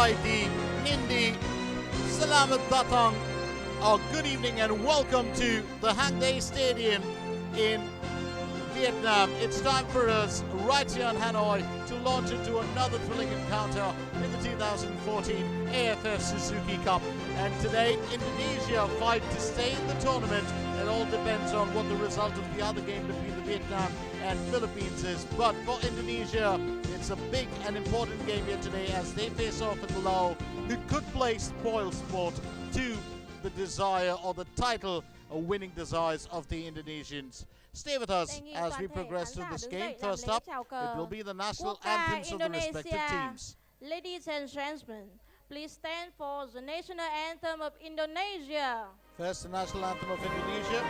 Maidi, Nindi, Salamat Datang, good evening and welcome to the Hang Day Stadium in Vietnam. It's time for us right here in Hanoi to launch into another thrilling encounter in the 2014 AFF Suzuki Cup. And today, Indonesia fight to stay in the tournament. It all depends on what the result of the other game between the Vietnam and Philippines is. But for Indonesia, it's a big and important game here today as they face off with Laos, who could play spoil sport to the desire or the title of winning desires of the Indonesians. Stay with us as we progress through this game. First up, it will be the national anthems of the respective teams. Ladies and gentlemen, please stand for the national anthem of Indonesia. First, the national anthem of Indonesia.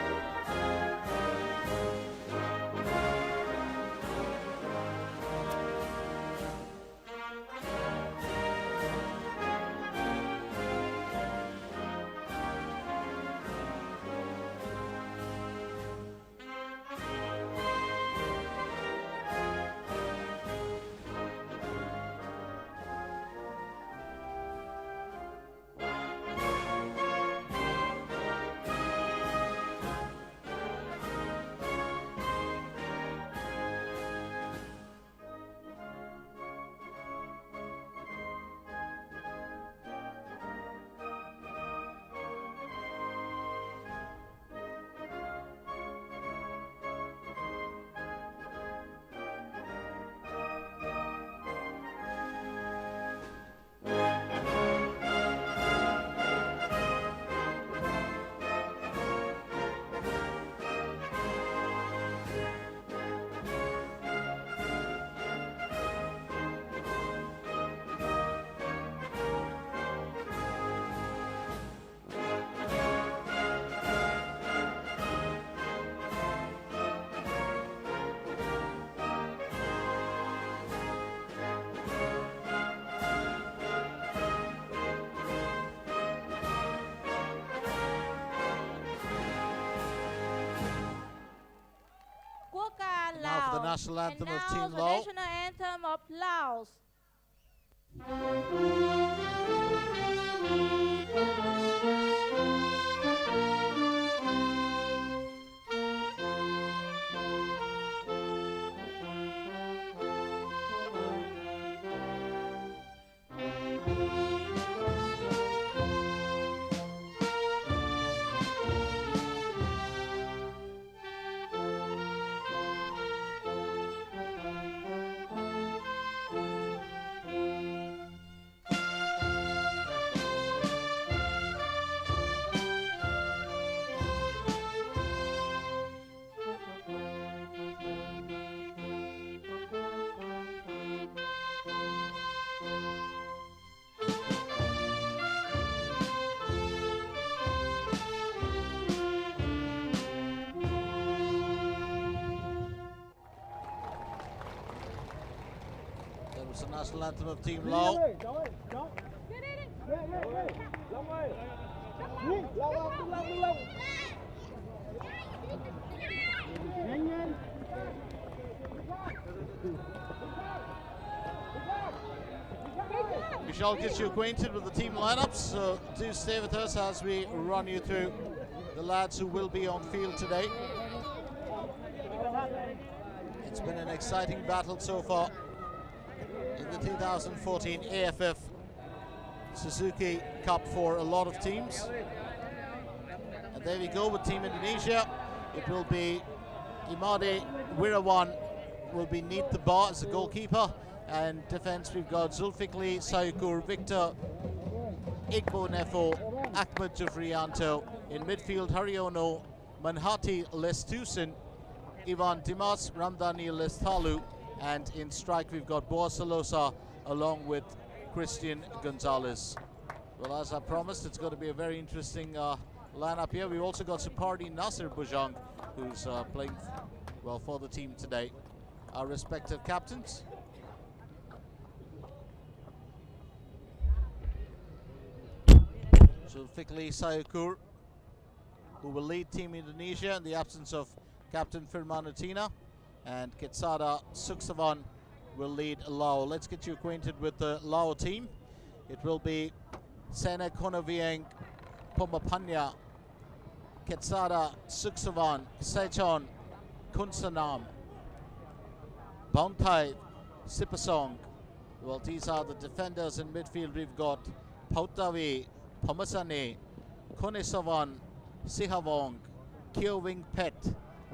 Now for the national anthem of Team Laos. The national anthem of Laos. The national anthem of Team Laos. We shall get you acquainted with the team lineups, so do stay with us as we run you through the lads who will be on field today. It's been an exciting battle so far in the 2014 AFF Suzuki Cup for a lot of teams. And there we go with Team Indonesia. It will be Imade Wirawan will be neath the bar as the goalkeeper. And defense, we've got Zulfikli Sayukur, Victor Igbo Nefo, Ahmed Jufrianto. In midfield, Haryono, Manhati Lestusen, Ivan Dimas, Ramdhani Lestalu. And in strike, we've got Boa Salosa along with Christian Gonzalez. Well, as I promised, it's going to be a very interesting lineup here. We've also got Supardi Nasir Bujang, who's playing well for the team today. Our respective captains. Zulfikli Sayukur, who will lead Team Indonesia in the absence of Captain Firmanutina, and Ketsada Suksavan will lead Laos. Let's get you acquainted with the Laos team. It will be Sena Konavieng, Pomapanya, Ketsada, Suksavan, Sechon, Kunsanam, Bountai, Sipasong. Well, these are the defenders in midfield. We've got Pautavi, Pomasane, Konesavan, Sihavong, Kiowing Pet,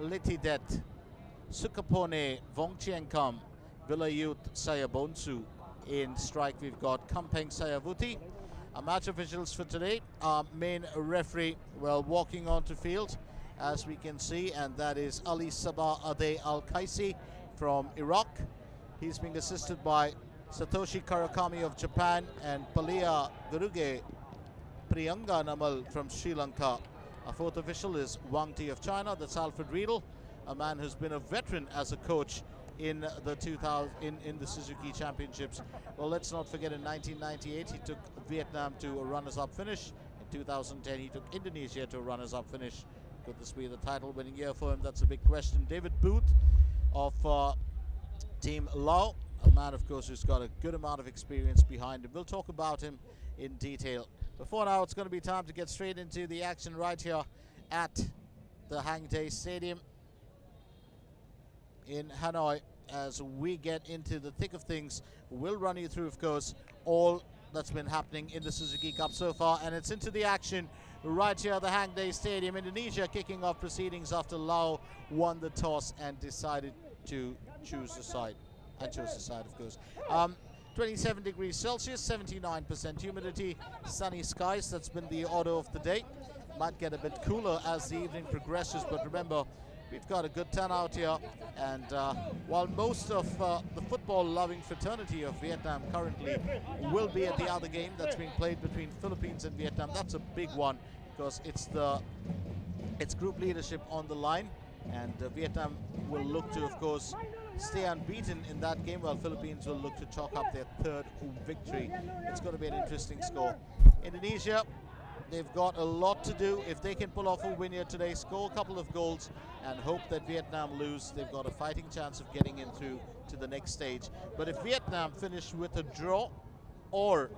Litidet, Sukapone, Vongchienkam, Vilayut Sayabonsu. In strike, we've got Kampeng Sayavuti. Our match officials for today, our main referee, well, walking onto field, as we can see, and that is Ali Sabah Ade Al-Kaisi from Iraq. He's being assisted by Satoshi Karakami of Japan and Palia Garuge Priyanga Namal from Sri Lanka. Our fourth official is Wang Ti of China. That's Alfred Riedel, a man who's been a veteran as a coach in the in the Suzuki Championships. Well, let's not forget, in 1998 he took Vietnam to a runners-up finish. In 2010 he took Indonesia to a runners-up finish. Could this be the title-winning year for him? That's a big question. David Booth of Team Laos, a man, of course, who's got a good amount of experience behind him. We'll talk about him in detail. Before now, it's going to be time to get straight into the action right here at the Hang Day Stadium in Hanoi. As we get into the thick of things, we'll run you through, of course, all that's been happening in the Suzuki Cup so far, and it's into the action right here at the Hang Day Stadium. Indonesia kicking off proceedings after Laos won the toss and decided to choose the side, of course. 27 degrees Celsius, 79% humidity, sunny skies. That's been the order of the day. Might get a bit cooler as the evening progresses, but remember, we've got a good turnout here, and while most of the football-loving fraternity of Vietnam currently will be at the other game that's being played between Philippines and Vietnam, that's a big one because it's group leadership on the line, and Vietnam will look to, of course, stay unbeaten in that game, while Philippines will look to chalk up their third victory. It's going to be an interesting score. Indonesia, they've got a lot to do. If they can pull off a win here today, score a couple of goals, and hope that Vietnam lose, they've got a fighting chance of getting in through to the next stage. But if Vietnam finish with a draw or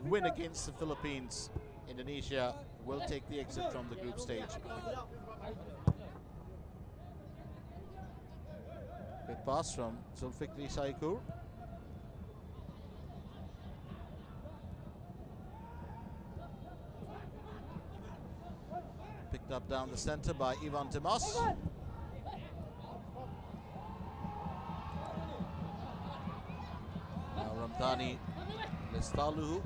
win against the Philippines, Indonesia will take the exit from the group stage. Good pass from Zulfikri Saikur. Picked up down the center by Ivan Dimas. Now Ramdhani Lestaluhu.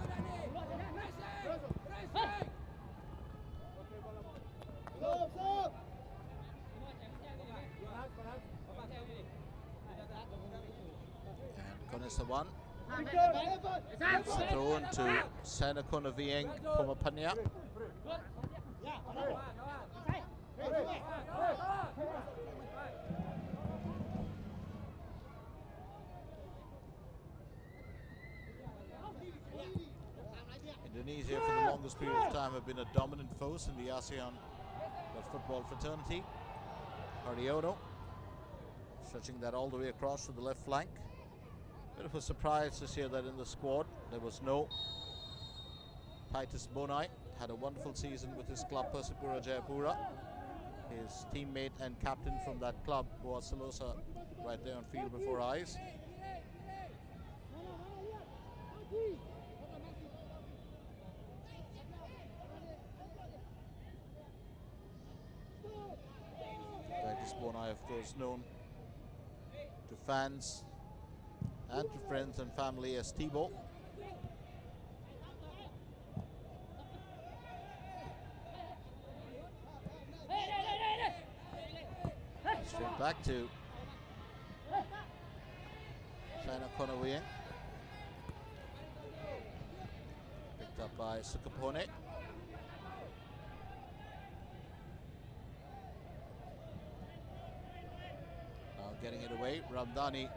And Konesawan. It's thrown to Sena Konavieng Pomapanya. Indonesia, for the longest period of time, have been a dominant force in the ASEAN football fraternity. Haryono stretching that all the way across to the left flank. Bit of a surprise this year that in the squad there was no Titus Bonai. Had a wonderful season with his club Persipura Jayapura. His teammate and captain from that club, Boaz Salosa, right there on field before eyes. Titus Bonai, of course, known to fans and to friends and family as Thibaut. Straight back to Sena Konavieng. Picked up by Sukapone. Now getting it away, Ramdhani.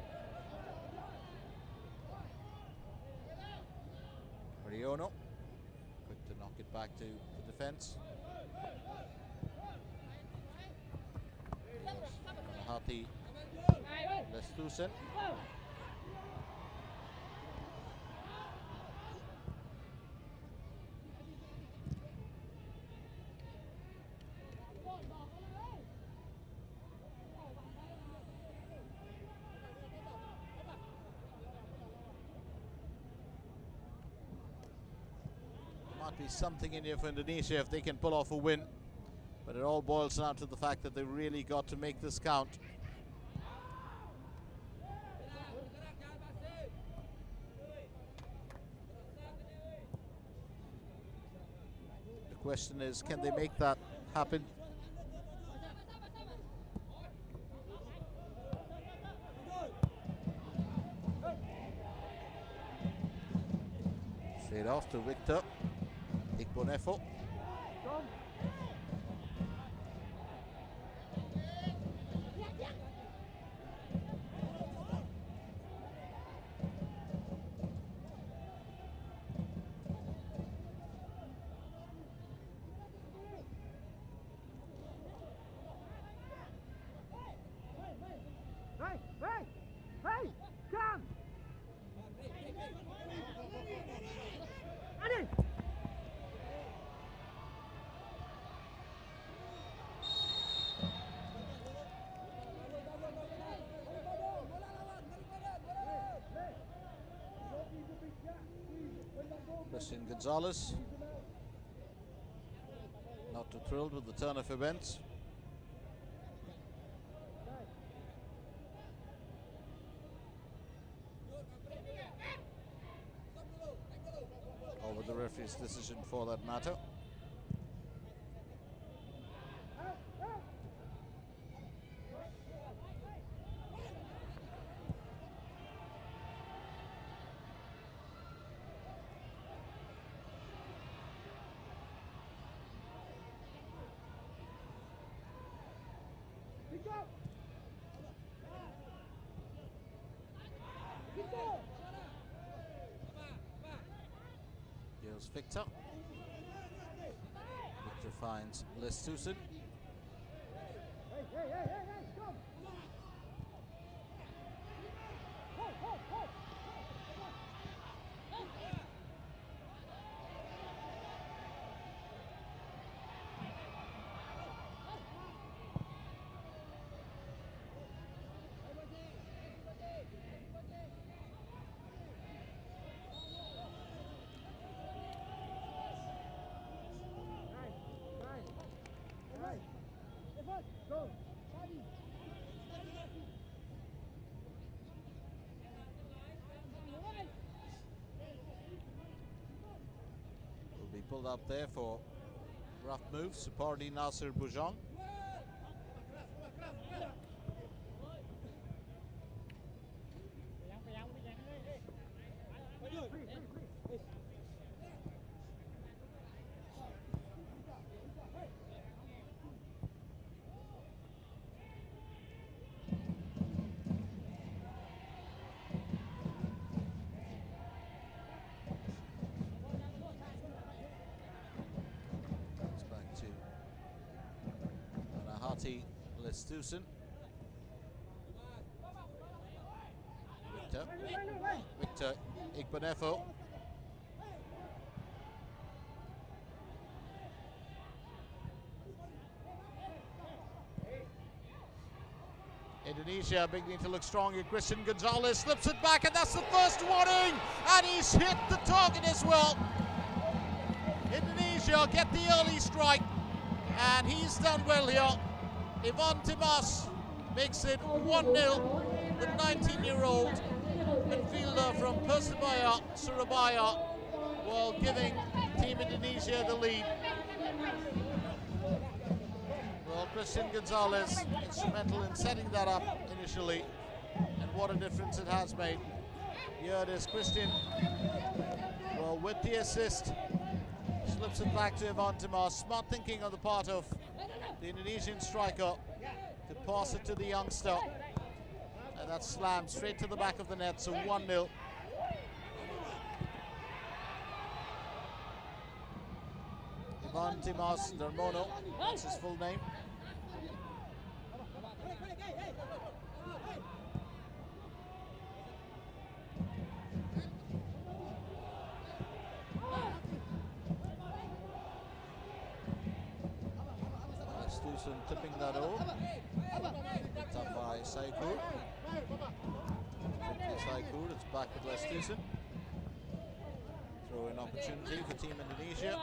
Haryono, quick to knock it back to the defense. Hati Lestusen. Might be something in here for Indonesia if they can pull off a win. But it all boils down to the fact that they really got to make this count. The question is, can they make that happen? Straight off to Victor Igbonefo. Christian Gonzalez, not too thrilled with the turn of events. Over the referee's decision for that matter. Here's Victor. Victor finds Lestusen. Will be pulled up there for rough move. Supardi Nasir Bujang. Lestusen. Victor Igbonefo. Indonesia beginning to look strong here. Christian Gonzalez slips it back, and that's the first warning, and he's hit the target as well. Indonesia get the early strike, and he's done well here. Ivan Timas makes it 1-0. The 19-year-old midfielder from Persebaya, Surabaya, while giving Team Indonesia the lead. Well, Christian Gonzalez instrumental in setting that up initially, and what a difference it has made. Here it is, Christian, well, with the assist, slips it back to Ivan Timas. Smart thinking on the part of the Indonesian striker to pass it to the youngster, and that slammed straight to the back of the net, so 1-0. Ivan Timas Darmono, that's his full name. Tipping that over. Picked up by Saikur. Saikur, it's back with Lestusen. Throw-in opportunity for Team Indonesia.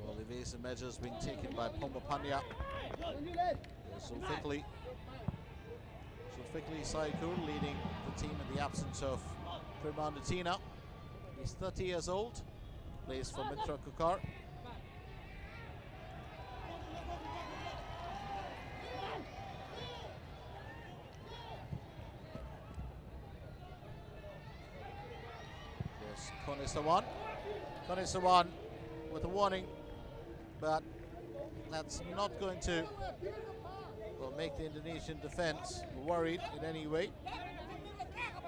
Well, evasive measures being taken by Pombapanya. Zulfikli Saikul leading the team in the absence of Primandatina. He's 30 years old, plays for Mitra Kukar. Yes, Konisawan with a warning, but that's not going to make the Indonesian defense worried in any way.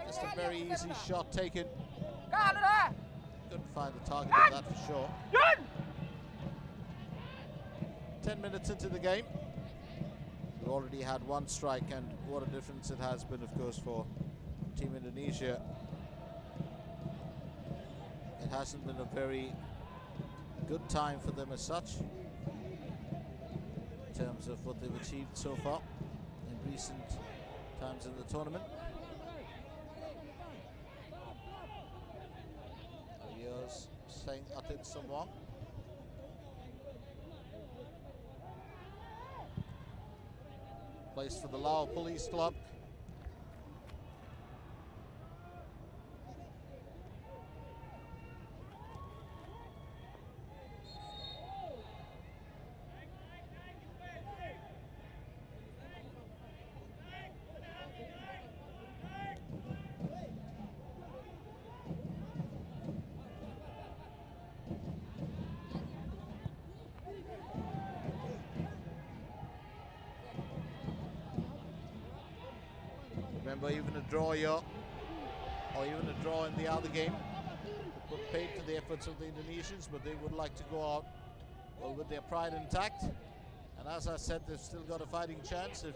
Just a very easy shot taken. Couldn't find the target of that for sure. 10 minutes into the game. We already had one strike, and what a difference it has been, of course, for Team Indonesia. It hasn't been a very good time for them as such, in terms of what they've achieved so far in recent times in the tournament. Alios saying Atin Samwang. Plays for the Laos Police Club. Remember, even a draw here, or even a draw in the other game, would put paid to the efforts of the Indonesians, but they would like to go out with their pride intact. And as I said, they've still got a fighting chance if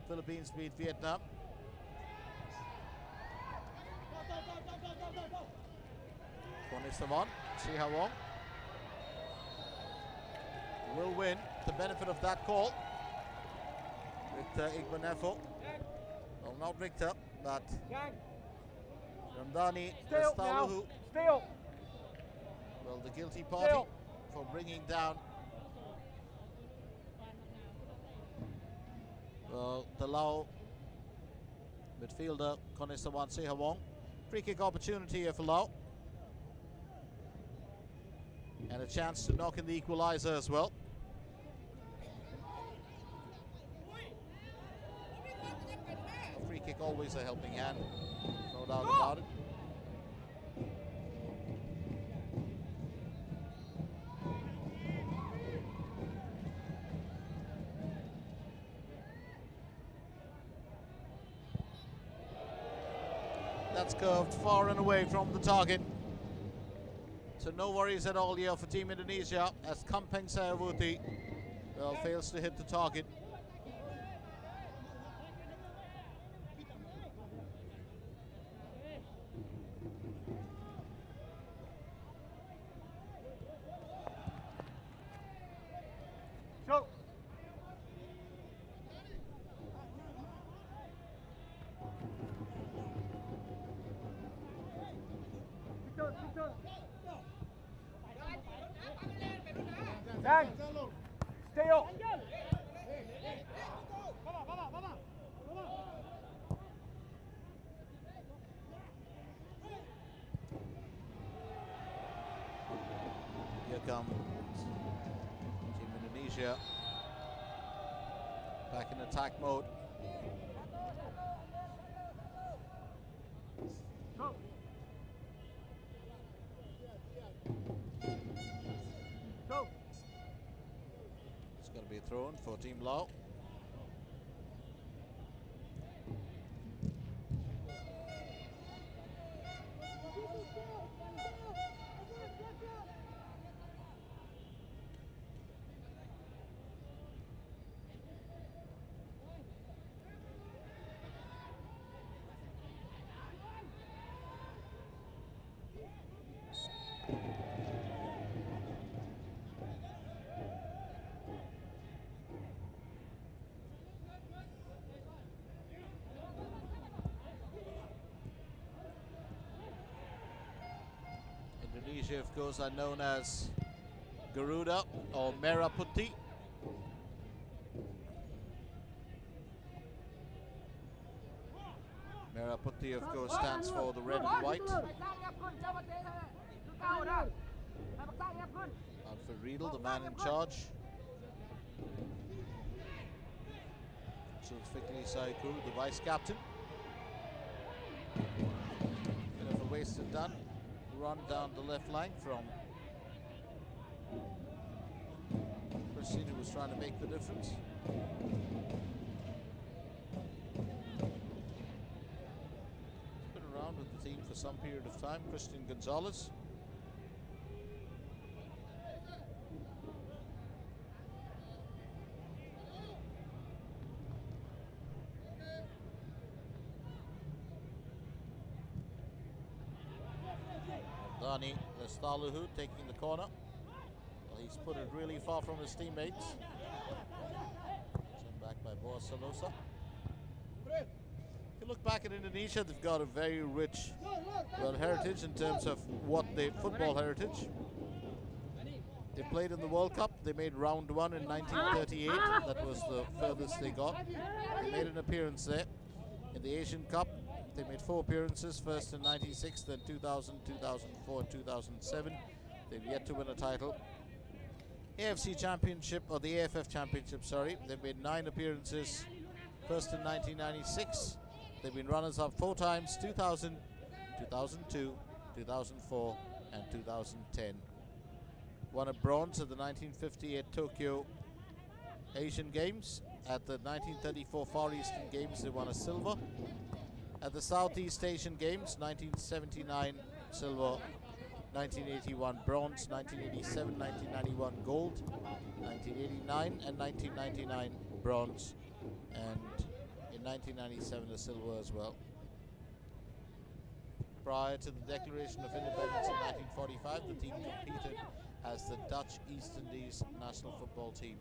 Philippines beat Vietnam. Konisawan, Sihawong will win the benefit of that call with Igbanefo. Well, not Victor, but Ramdhani Estaluhu. Well, the guilty party for bringing down the Lao midfielder Konisawan Sihawong. Free kick opportunity here for Lao. And a chance to knock in the equalizer as well. A free kick always a helping hand, no doubt about it. That's curved far and away from the target. So no worries at all here for Team Indonesia as Kampeng Sayawuti fails to hit the target. Still. Here comes Team Indonesia back in attack mode. It's going to be thrown for Team Lao. Indonesia, of course, are known as Garuda or Merah Putih. Merah Putih, of course, stands for the red and white. Alfred Riedel, the man in charge. Zulfikli Saikur, the vice captain. Bit of a wasted run down the left line from Christian, who was trying to make the difference. He's been around with the team for some period of time, Christian Gonzalez. Dani Lestaluhu taking the corner. Well, he's put it really far from his teammates. Sent back by Boas Salosa. If you look back at Indonesia, they've got a very rich heritage in terms of football heritage. They played in the World Cup. They made round 1 in 1938. That was the furthest they got. They made an appearance there. In the Asian Cup, they made 4 appearances, first in 96, then 2000, 2004 and 2007. They've yet to win a title. AFC Championship, or the AFF Championship, sorry. They've made 9 appearances, first in 1996. They've been runners-up 4 times, 2000, 2002, 2004 and 2010. Won a bronze at the 1958 Tokyo Asian Games. At the 1934 Far Eastern Games, they won a silver. At the Southeast Asian Games, 1979 silver, 1981 bronze, 1987, 1991 gold, 1989 and 1999 bronze, and in 1997 a silver as well. Prior to the Declaration of Independence in 1945, the team competed as the Dutch East Indies national football team.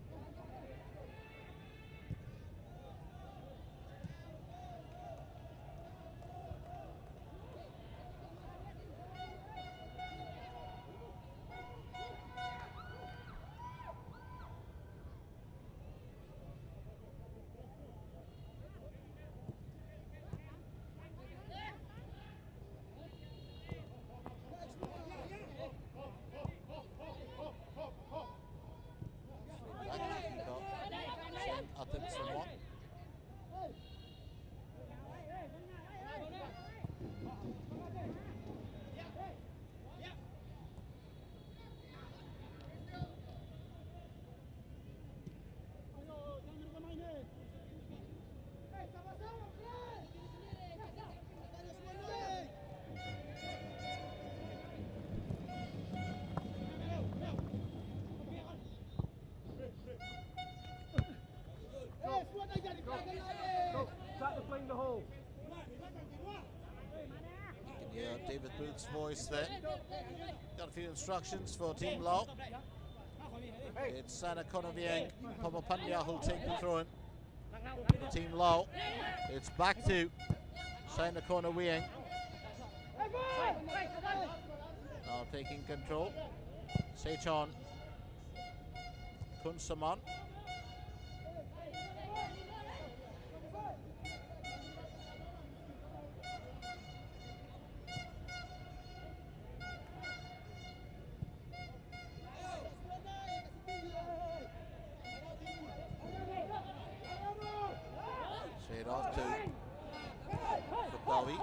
David Booth's voice there. Got a few instructions for Team Lao. It's Sana Konaviang, Pamapandia who'll take the throw in. For Team Lao, it's back to Sana Konaviang. Now taking control. Sechon Kun Saman. Off to Fukawi.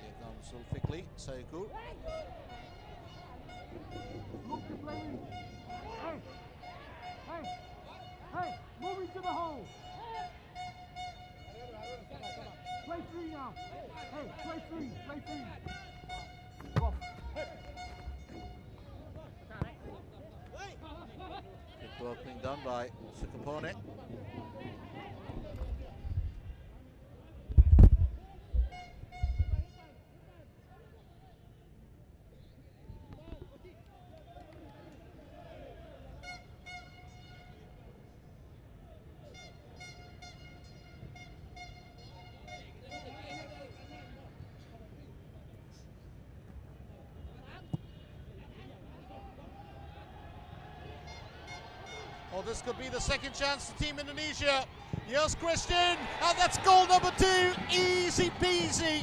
Here comes Zulfikli Saikur. Hey, move into the hole. Play free now. Hey, play free. Go. Good work being done by Sukapone. Or this could be the second chance for Team Indonesia. Here's Christian, and that's goal number 2. Easy peasy.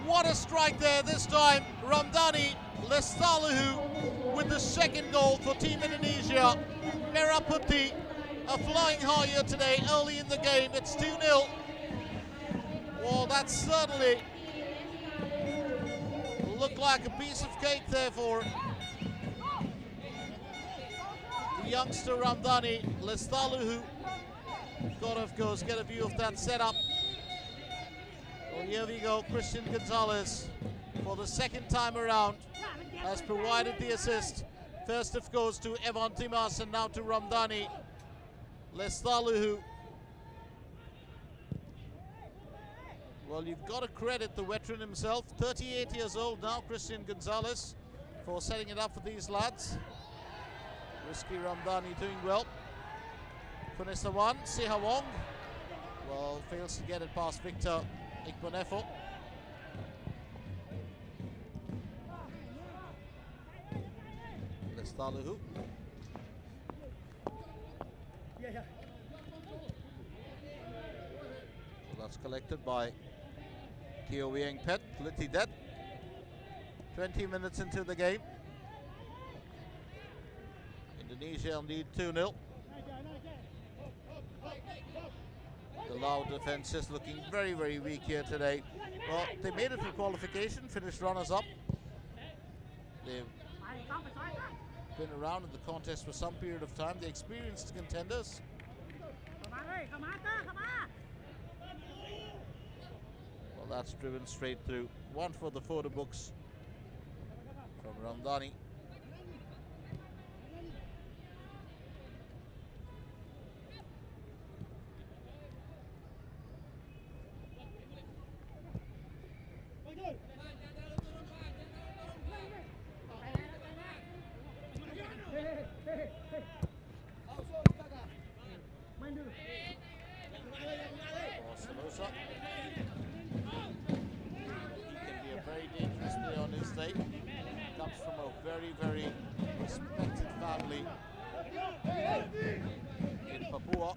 What a strike there this time. Ramdhani Lestaluhu with the second goal for Team Indonesia. Merah Putih are flying high here today early in the game. It's 2-0. Well, that certainly looked like a piece of cake there for the youngster Ramdhani Lestaluhu. Got to, of course, get a view of that setup. Well, here we go. Christian Gonzalez, for the second time around, has provided the assist. First, of course, to Evan Dimas, and now to Ramdhani Lestaluhu. Well, you've got to credit the veteran himself, 38 years old now, Christian Gonzalez, for setting it up for these lads. Risky Ramdhani doing well. Kunesawan, Sihawong, well, fails to get it past Victor Iqbanefo. Lestaluhu. Well, that's collected by Keo Wieng Pet, Litidet. 20 minutes into the game. Indonesia lead 2-0. The Laos defense is looking very, very weak here today. Well, they made it for qualification, finished runners-up. They've been around in the contest for some period of time. The experienced contenders. Well, that's driven straight through. One for the photo books from Ramdhani. Comes from a very, very respected family in Papua.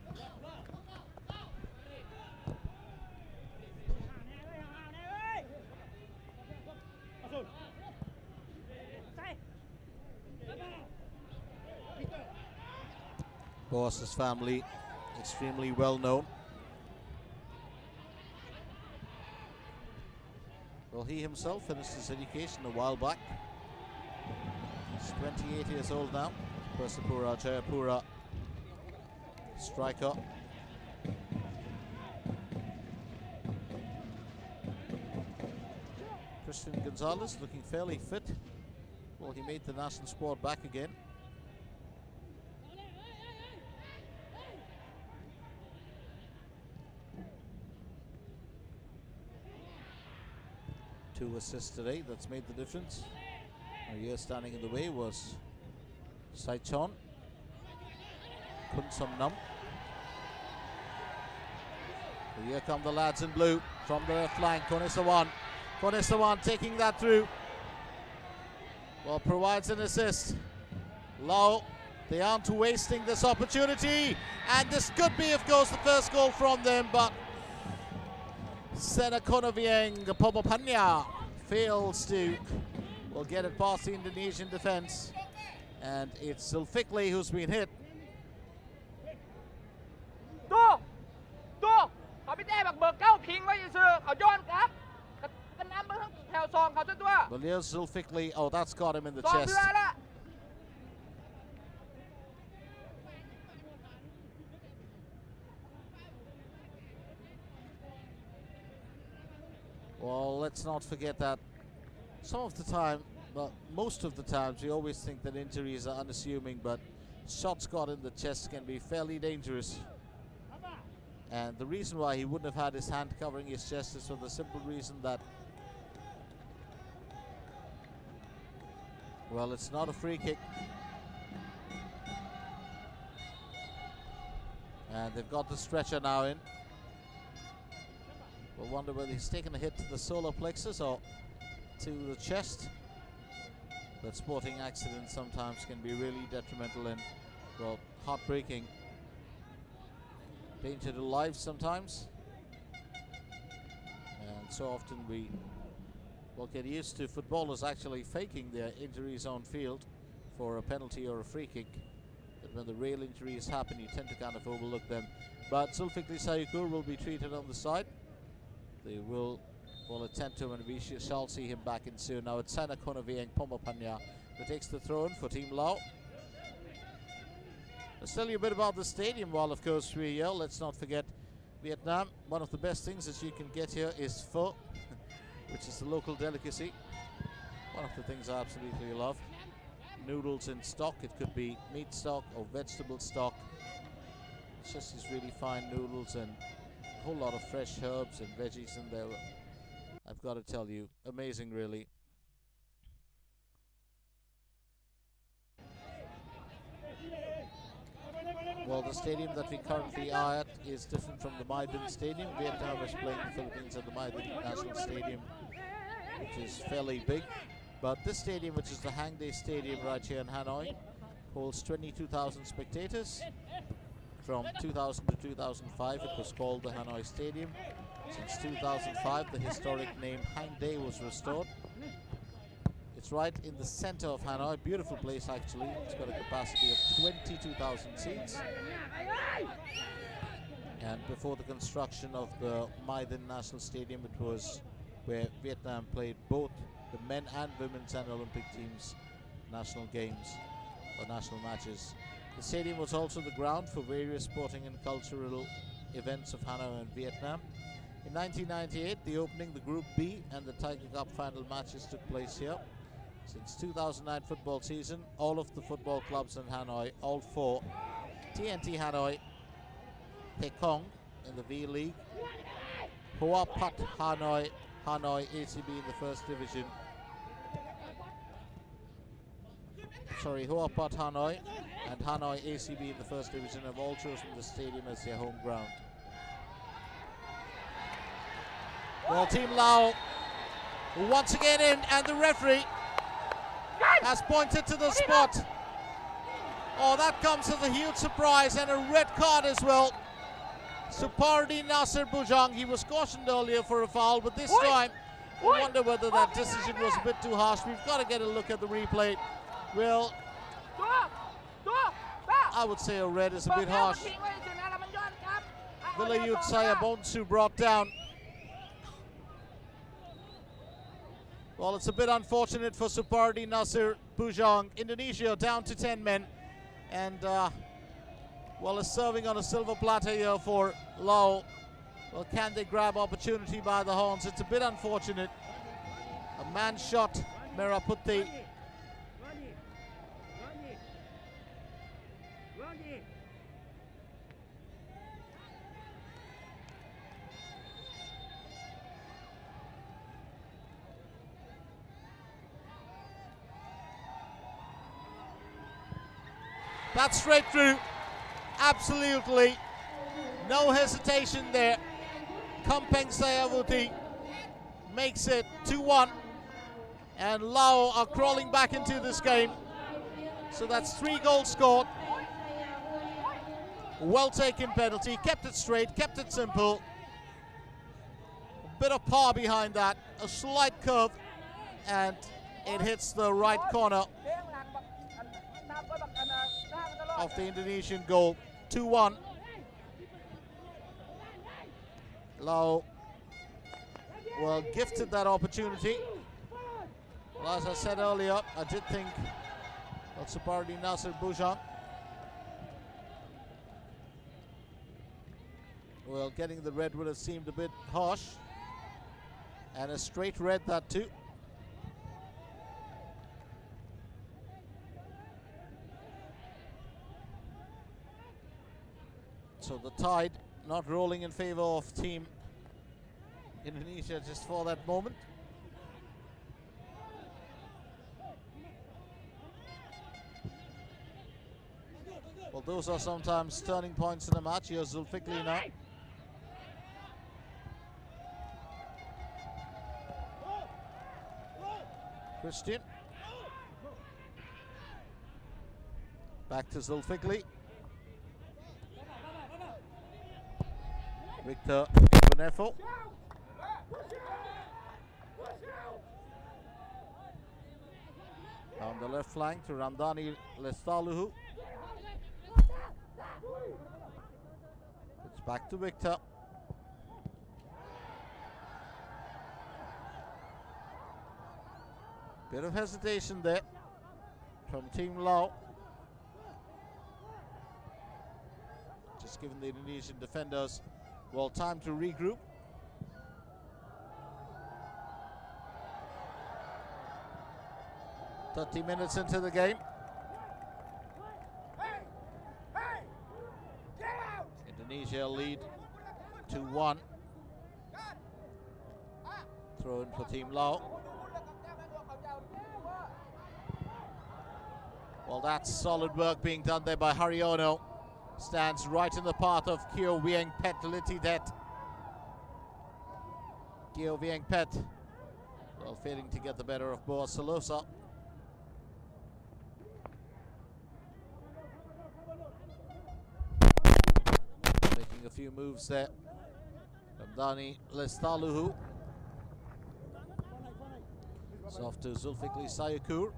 Boss's family, extremely well known. Well, he himself finished his education a while back. He's 28 years old now. Persipura Jayapura striker. Christian Gonzalez looking fairly fit. Well, he made the national squad back again. Two assists today, that's made the difference. Here standing in the way was Saichon Kunsomnam. Here come the lads in blue from the left flank. Kunesawan. Kunesawan taking that through. Well, provides an assist. Lao, they aren't wasting this opportunity. And this could be, of course, the first goal from them, but Senakonovieng Popopanya fails to get it past the Indonesian defense, and it's Zulfikli who's been hit. Well, here's Zulfikli. Oh, that's got him in the chest. Well, let's not forget that some of the time, but most of the times, we always think that injuries are unassuming, but shots got in the chest can be fairly dangerous. And the reason why he wouldn't have had his hand covering his chest is for the simple reason that, well, it's not a free kick. And they've got the stretcher now in. We'll wonder whether he's taken a hit to the solar plexus or to the chest. But sporting accidents sometimes can be really detrimental and, well, heartbreaking. Danger to lives sometimes. And so often we will get used to footballers actually faking their injuries on field for a penalty or a free kick. But when the real injuries happen, you tend to kind of overlook them. But Zulfikli Sayukur will be treated on the side. They will attend to him, and we shall see him back in soon. Now it's Sana Konavieng Pomapanya who takes the throw in for Team Lao. Let's tell you a bit about the stadium while, of course, we're here. Let's not forget Vietnam. One of the best things that you can get here is pho, which is the local delicacy. One of the things I absolutely love. Noodles in stock. It could be meat stock or vegetable stock. It's just these really fine noodles and a whole lot of fresh herbs and veggies in there. I've got to tell you, amazing really. Well, the stadium that we currently are at is different from the Mai Dinh Stadium. Vietnam is playing the Philippines at the Mai Dinh National Stadium, which is fairly big. But this stadium, which is the Hang Day Stadium right here in Hanoi, holds 22,000 spectators. From 2000 to 2005, it was called the Hanoi Stadium. Since 2005, the historic name Hang Day was restored. It's right in the center of Hanoi. Beautiful place, actually. It's got a capacity of 22,000 seats. And before the construction of the Mai Dinh National Stadium, it was where Vietnam played both the men and women's and Olympic teams' national games or national matches. The stadium was also the ground for various sporting and cultural events of Hanoi and Vietnam. In 1998, the opening, the Group B and the Tiger Cup final matches took place here. Since 2009 football season, all of the football clubs in Hanoi, all four, TNT Hanoi, Pekong in the V League, Hoa Pat Hanoi, Hanoi ACB in the first division. Sorry, Hoa Pat Hanoi and Hanoi ACB in the first division have all chosen the stadium as their home ground. Well, Team Lao once again in, and the referee has pointed to the spot. Oh, that comes as a huge surprise, and a red card as well. Supardi Nasser Bujang, he was cautioned earlier for a foul, but this time, I wonder whether that decision was a bit too harsh. We've got to get a look at the replay. Well, I would say a red is a bit harsh. Vilayut Sayabonsu brought down. Well, it's a bit unfortunate for Supardi Nasser Bujang. Indonesia down to 10 men. And, well, is serving on a silver platter here for Lao. Well, can they grab opportunity by the horns? It's a bit unfortunate. A man shot, Meraputti. That's straight through. Absolutely. No hesitation there. Kampeng Sayavuti makes it 2-1. And Lao are crawling back into this game. So that's 3 goals scored. Well taken penalty. Kept it straight, kept it simple. A bit of power behind that. A slight curve. And it hits the right corner of the Indonesian goal. 2-1. Lao, well, gifted that opportunity. Well, as I said earlier, I did think of Supardi Nasser Bujang. Well, getting the red would have seemed a bit harsh. And a straight red, that too. So the tide not rolling in favor of Team Indonesia just for that moment. Well, those are sometimes turning points in a match. Here's Zulfikli now. Christian. Back to Zulfikli. Victor Bonefo. Down the left flank to Ramdani Lestaluhu. It's back to Victor. Bit of hesitation there from Team Laos. Just giving the Indonesian defenders, well, time to regroup. "30 minutes into the game. Indonesia lead 2-1. Throw in for Team Laos. Well, that's solid work being done there by Haryono. Stands right in the path of Keo Vieng Pet Litidet. Keo Vieng Pet, well, failing to get the better of Boa Salosa. Making a few moves there. Ramdani Lestaluhu. It's off to Zulfikli Sayukur.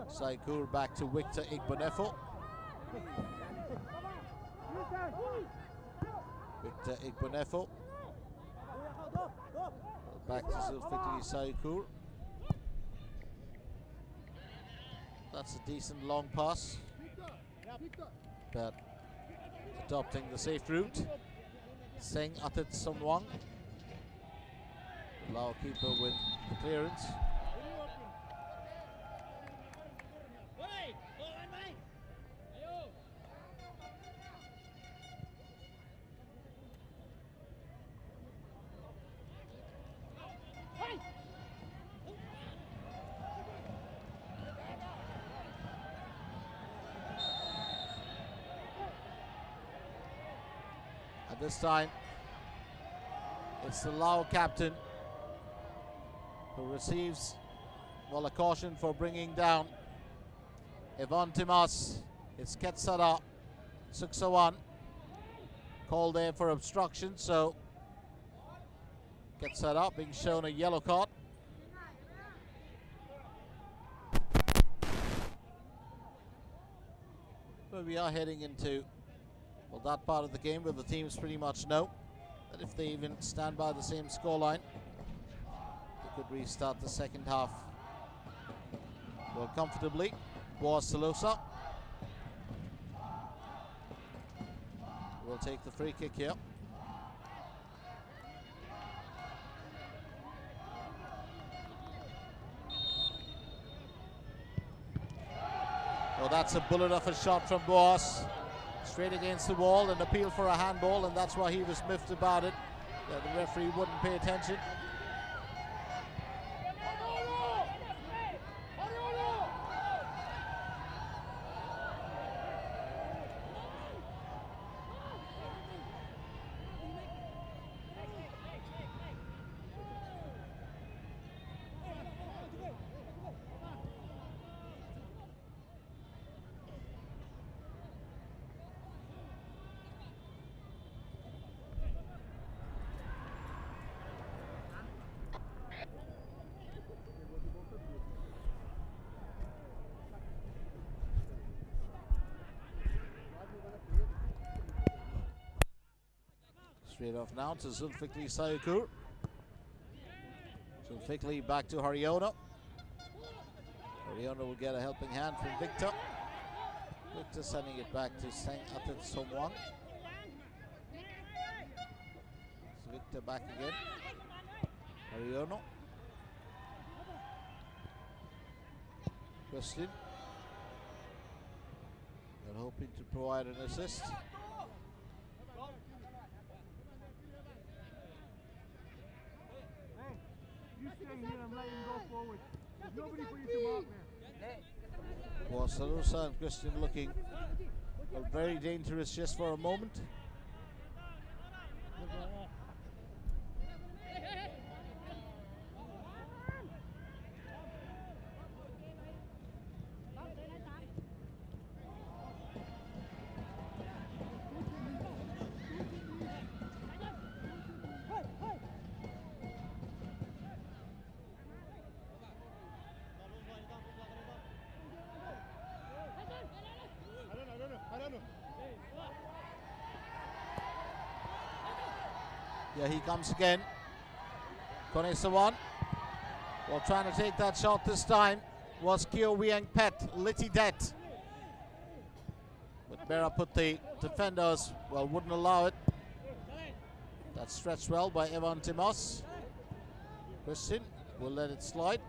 Sayukur back to Victor Igbonefo. Victor Igbonefo. Back to Zulfikli Sayukur. That's a decent long pass, but adopting the safe route. Seng Atit Somwang, the Lao keeper with the clearance. This time, it's the Lao captain who receives, well, a caution for bringing down Evan Timas. It's Ketsara Suksawan called there for obstruction, so Ketsara being shown a yellow card. But we are heading into, well, that part of the game where the teams pretty much know that if they even stand by the same scoreline, they could restart the second half, well, comfortably. Boa Salosa will take the free kick here. Well, that's a bullet of a shot from Boas. Straight against the wall, an appeal for a handball, and that's why he was miffed about it. The referee wouldn't pay attention. Straight off now to Zulfikli Sayukur. Zulfikli back to Haryono. Haryono will get a helping hand from Victor. Victor sending it back to Seng Atit Somwang. So Victor back again. Haryono. Question. They're hoping to provide an assist. You stay here and let him go forward. There's nobody for you to mark there. Boa Salosa and Christian looking, well, very dangerous just for a moment. Here he comes again. Konesawan. Well, trying to take that shot this time was Keo Wiang Pet, Liti Det. But Mera put the defenders, well, wouldn't allow it. That's stretched well by Evan Timos. Christian will let it slide.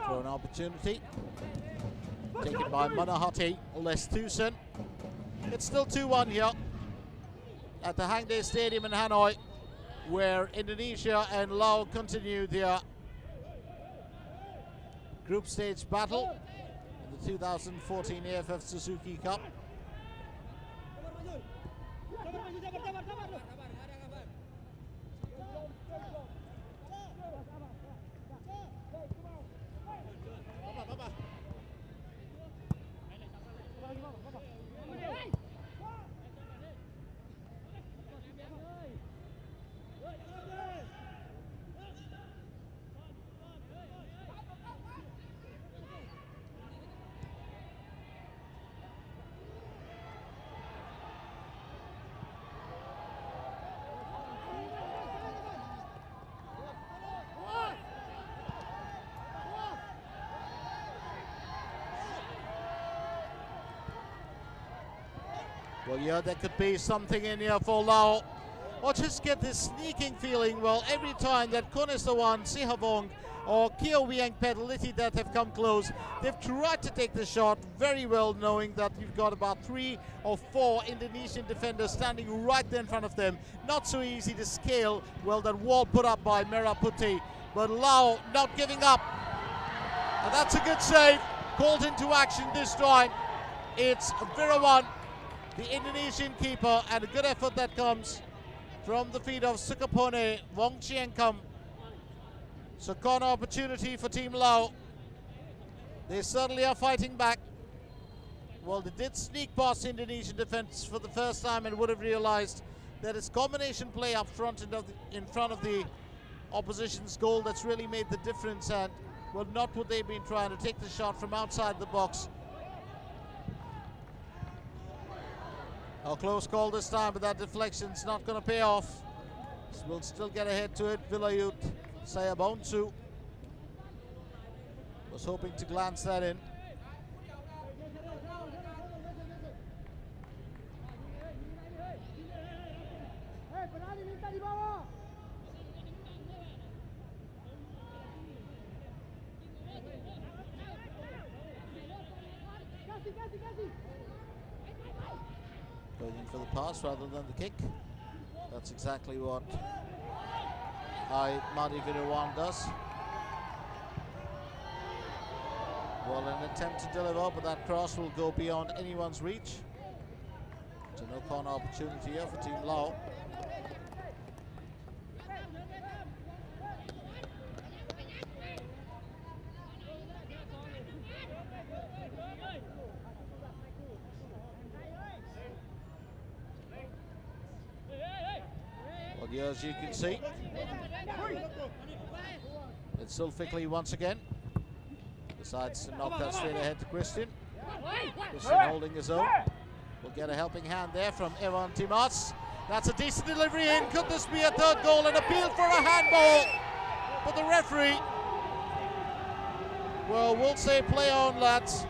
For an opportunity taken by Manahati Lestusen. It's still 2-1 here at the Hangdae Stadium in Hanoi, where Indonesia and Laos continue their group stage battle in the 2014 AFF Suzuki Cup. Well, yeah, there could be something in here for Laos. Or just get this sneaking feeling, well, every time that Konesawan, Sihavong, or Keo Wiang Pet, Liti Det have come close, they've tried to take the shot very well, knowing that you've got about 3 or 4 Indonesian defenders standing right there in front of them. Not so easy to scale, well, that wall put up by Merah Putih. But Laos not giving up. And that's a good save. Called into action this time. It's Virawan, the Indonesian keeper, and a good effort that comes from the feet of Sukapone Wongchiengkam. So corner opportunity for Team Laos. They certainly are fighting back. Well, they did sneak past Indonesian defense for the first time and would have realized that it's combination play up front in front of the opposition's goal that's really made the difference, and well, not what they've been trying to take the shot from outside the box. A close call this time, but that deflection's not going to pay off. We'll still get ahead to it. Vilayut Sayabonsu was hoping to glance that in. Going in for the pass rather than the kick. That's exactly what Madi Virawan does. Well, an attempt to deliver, but that cross will go beyond anyone's reach. So no corner opportunity here for Team Laos. Well, here, as you can see, it's still Fickley once again. Decides to knock that straight ahead to Christian. Christian holding his own. We'll get a helping hand there from Evan Timos. That's a decent delivery in. Could this be a third goal? An appeal for a handball. But the referee, well, we'll say play on, lads.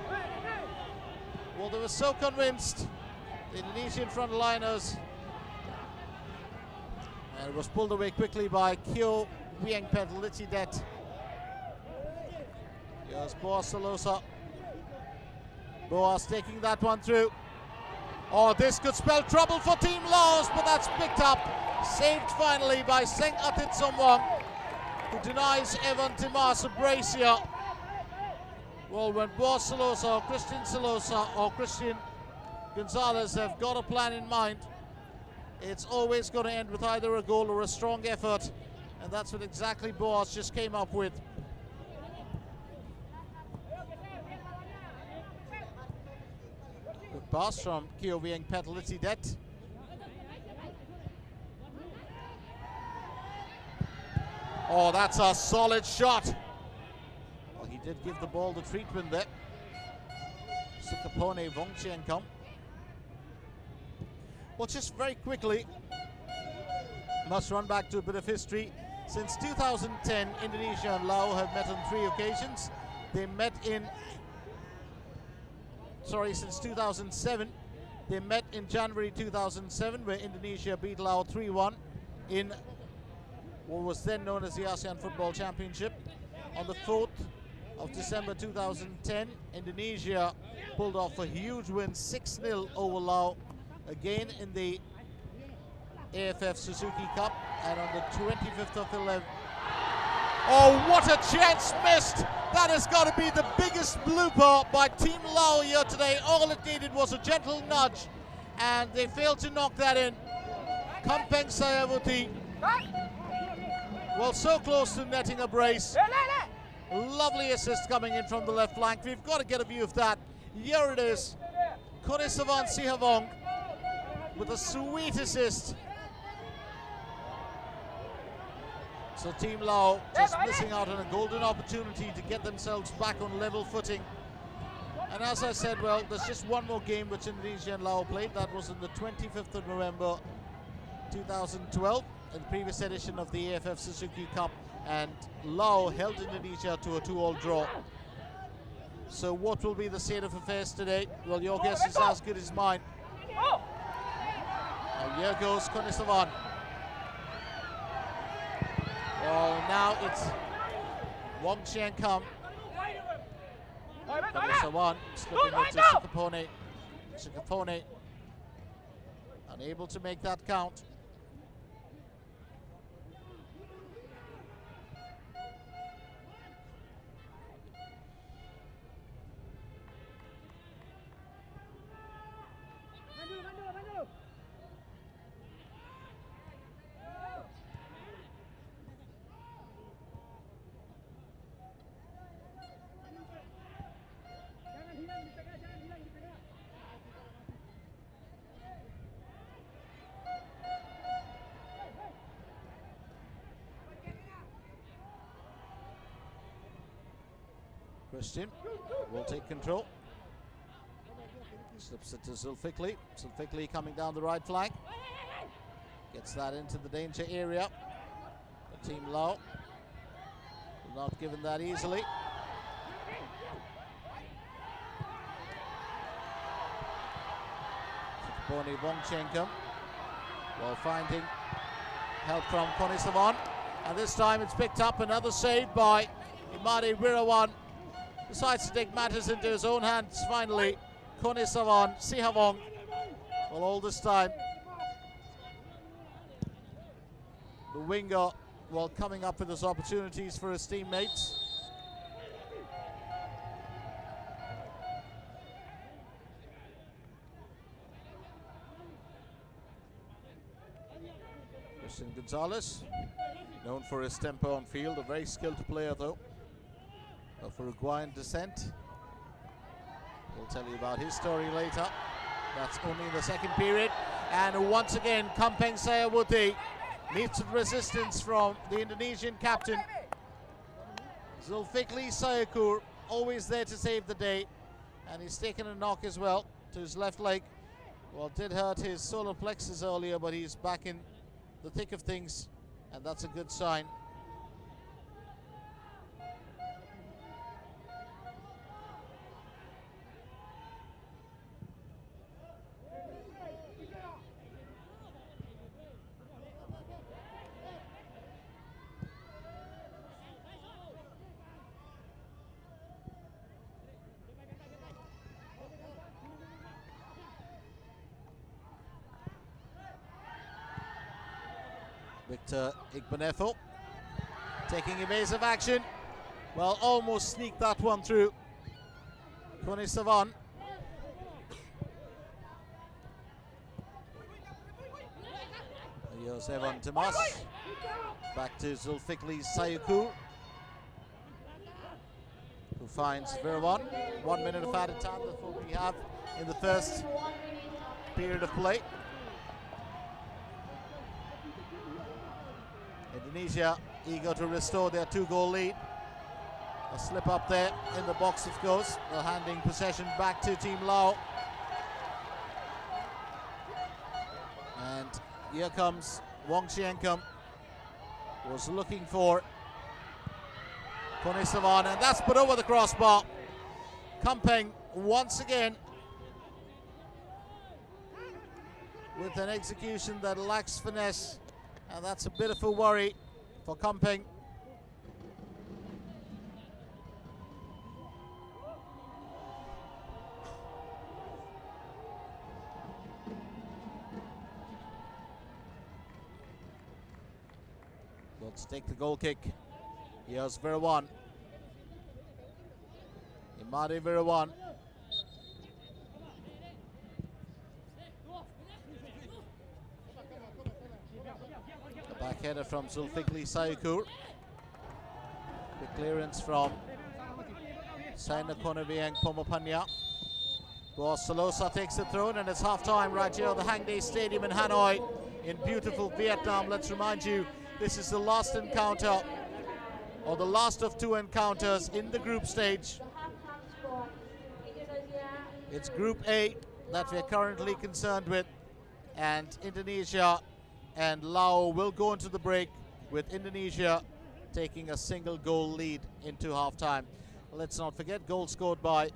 Well, they were so convinced, the Indonesian frontliners. And it was pulled away quickly by Keo Wiang Pet Liti Det. Here's Boas Salosa. Boas taking that one through. Oh, this could spell trouble for Team Laos, but that's picked up. Saved finally by Seng Atit Somwong, who denies Evan Dimas a brace here. Well, when Boaz Solosa or Christian Solosa or Christian Gonzalez have got a plan in mind, it's always going to end with either a goal or a strong effort, and that's what exactly Boaz just came up with. Good pass from Kiovieng Petalitidet. Oh, that's a solid shot. Well, he did give the ball the treatment there. Sukapone Vongchenkam. Well, just very quickly, must run back to a bit of history. Since 2010, Indonesia and Laos have met on 3 occasions. They met since 2007. They met in January 2007, where Indonesia beat Laos 3-1 in what was then known as the ASEAN Football Championship. On the 4th of December 2010, Indonesia pulled off a huge win, 6-0 over Laos, again in the AFF Suzuki Cup, and on the 25th of 11th. Oh, what a chance missed! That has got to be the biggest blooper by Team Laos here today. All it needed was a gentle nudge, and they failed to knock that in. Kampeng Sayavuti, well, so close to netting a brace. Lovely assist coming in from the left flank. We've got to get a view of that. Here it is. Konisavan Sihavong with a sweet assist. So Team Laos just missing out on a golden opportunity to get themselves back on level footing. And as I said, well, there's just one more game which Indonesia and Laos played. That was on the 25th of November 2012 in the previous edition of the AFF Suzuki Cup, and Laos held Indonesia to a 2-2 draw. So what will be the state of affairs today? Well, your guess is as good as mine. And here goes Konisavan. Well, now it's Vongchenkam. Konisavan slipping it to Sukapone. Sukapone unable to make that count. Christian will take control. Slips it to Zulfikli. Zulfikli coming down the right flank. Gets that into the danger area. The Team Laos not given that easily. Boni Vongchenkam while finding help from Konisavan. And this time it's picked up, another save by Imade Wirawan. Decides to take matters into his own hands finally. Konisavan, Sihavong. Well, all this time the winger, well, coming up with his opportunities for his teammates. Christian Gonzalez, known for his tempo on field, a very skilled player though, of Uruguayan descent. We'll tell you about his story later. That's only in the second period. And once again, Kampeng Sayavuti meets with resistance from the Indonesian captain. Zulfikli Sayakur, always there to save the day. And he's taken a knock as well to his left leg. Well, did hurt his solar plexus earlier, but he's back in the thick of things, and that's a good sign. Victor Igbenethel taking evasive action. Well, almost sneaked that one through. Kone Savan. Here's Evan Timas. Back to Zulfikli Sayukur, who finds Virwan. 1 minute of added time. That's what we have in the first period of play. Indonesia eager to restore their 2-goal lead. A slip up there in the box, of course. They're handing possession back to Team Laos. And here comes Wong Chien-kum. Was looking for Kone Savan, and that's put over the crossbar. Kampeng once again with an execution that lacks finesse, and that's a bit of a worry for Kampeng. Let's take the goal kick. Here's Virwan. Imade Virwan. The back header from Zulfikli Sayukur. The clearance from Saina Konaviang Pomopanya. Salosa takes the throw, and it's half-time right here at the Hang Day Stadium in Hanoi in beautiful Vietnam. Let's remind you, this is the last encounter, or the last of 2 encounters in the group stage. It's Group A that we're currently concerned with, and Indonesia and Laos will go into the break with Indonesia taking a single goal lead into halftime. Let's not forget, goals scored by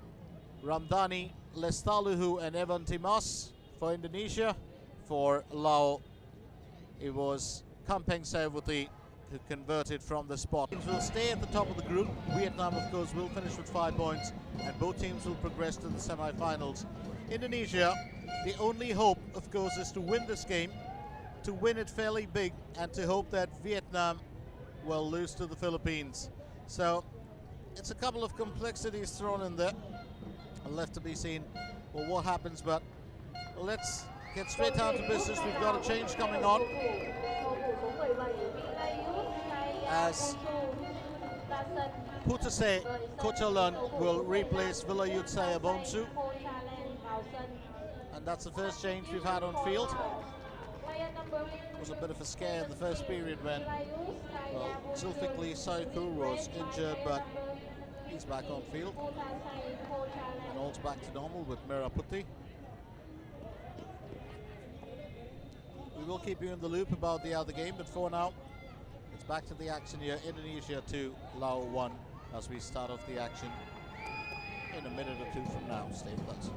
Ramdhani Lestaluhu and Evan Timas for Indonesia. For Laos, it was Kampeng Savuti who converted from the spot. Teams will stay at the top of the group. Vietnam, of course, will finish with 5 points, and both teams will progress to the semi-finals. Indonesia, the only hope, of course, is to win this game, to win it fairly big, and to hope that Vietnam will lose to the Philippines. So it's a couple of complexities thrown in there. Left to be seen what happens, but let's get straight down to business. We've got a change coming on, as Putase Kochalan will replace Vilayut Sayabonsu, and that's the first change we've had on field. It was a bit of a scare in the first period when, well, Zulfikli Sayukur was injured, but he's back on field, and all's back to normal with Merah Putih. We will keep you in the loop about the other game, but for now, it's back to the action here. Indonesia 2, Laos 1, as we start off the action in a minute or 2 from now. Stay with us.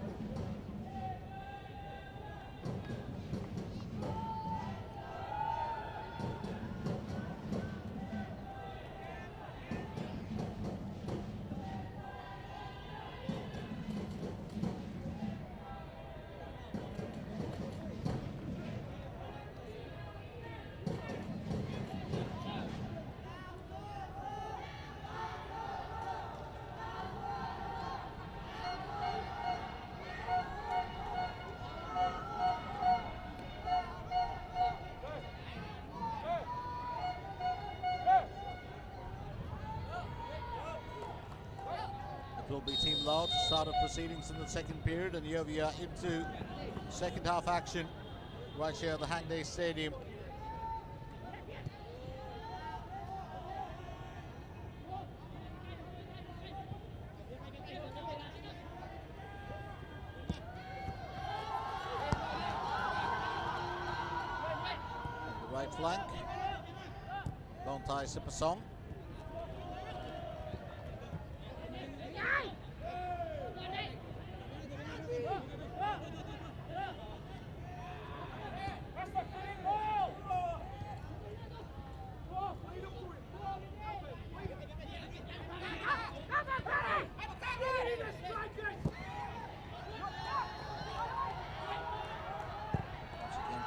It will be Team Laos to start of proceedings in the second period, and here we are into second half action right here at the Hang Day Stadium. On the right flank, Bontai Sipasong.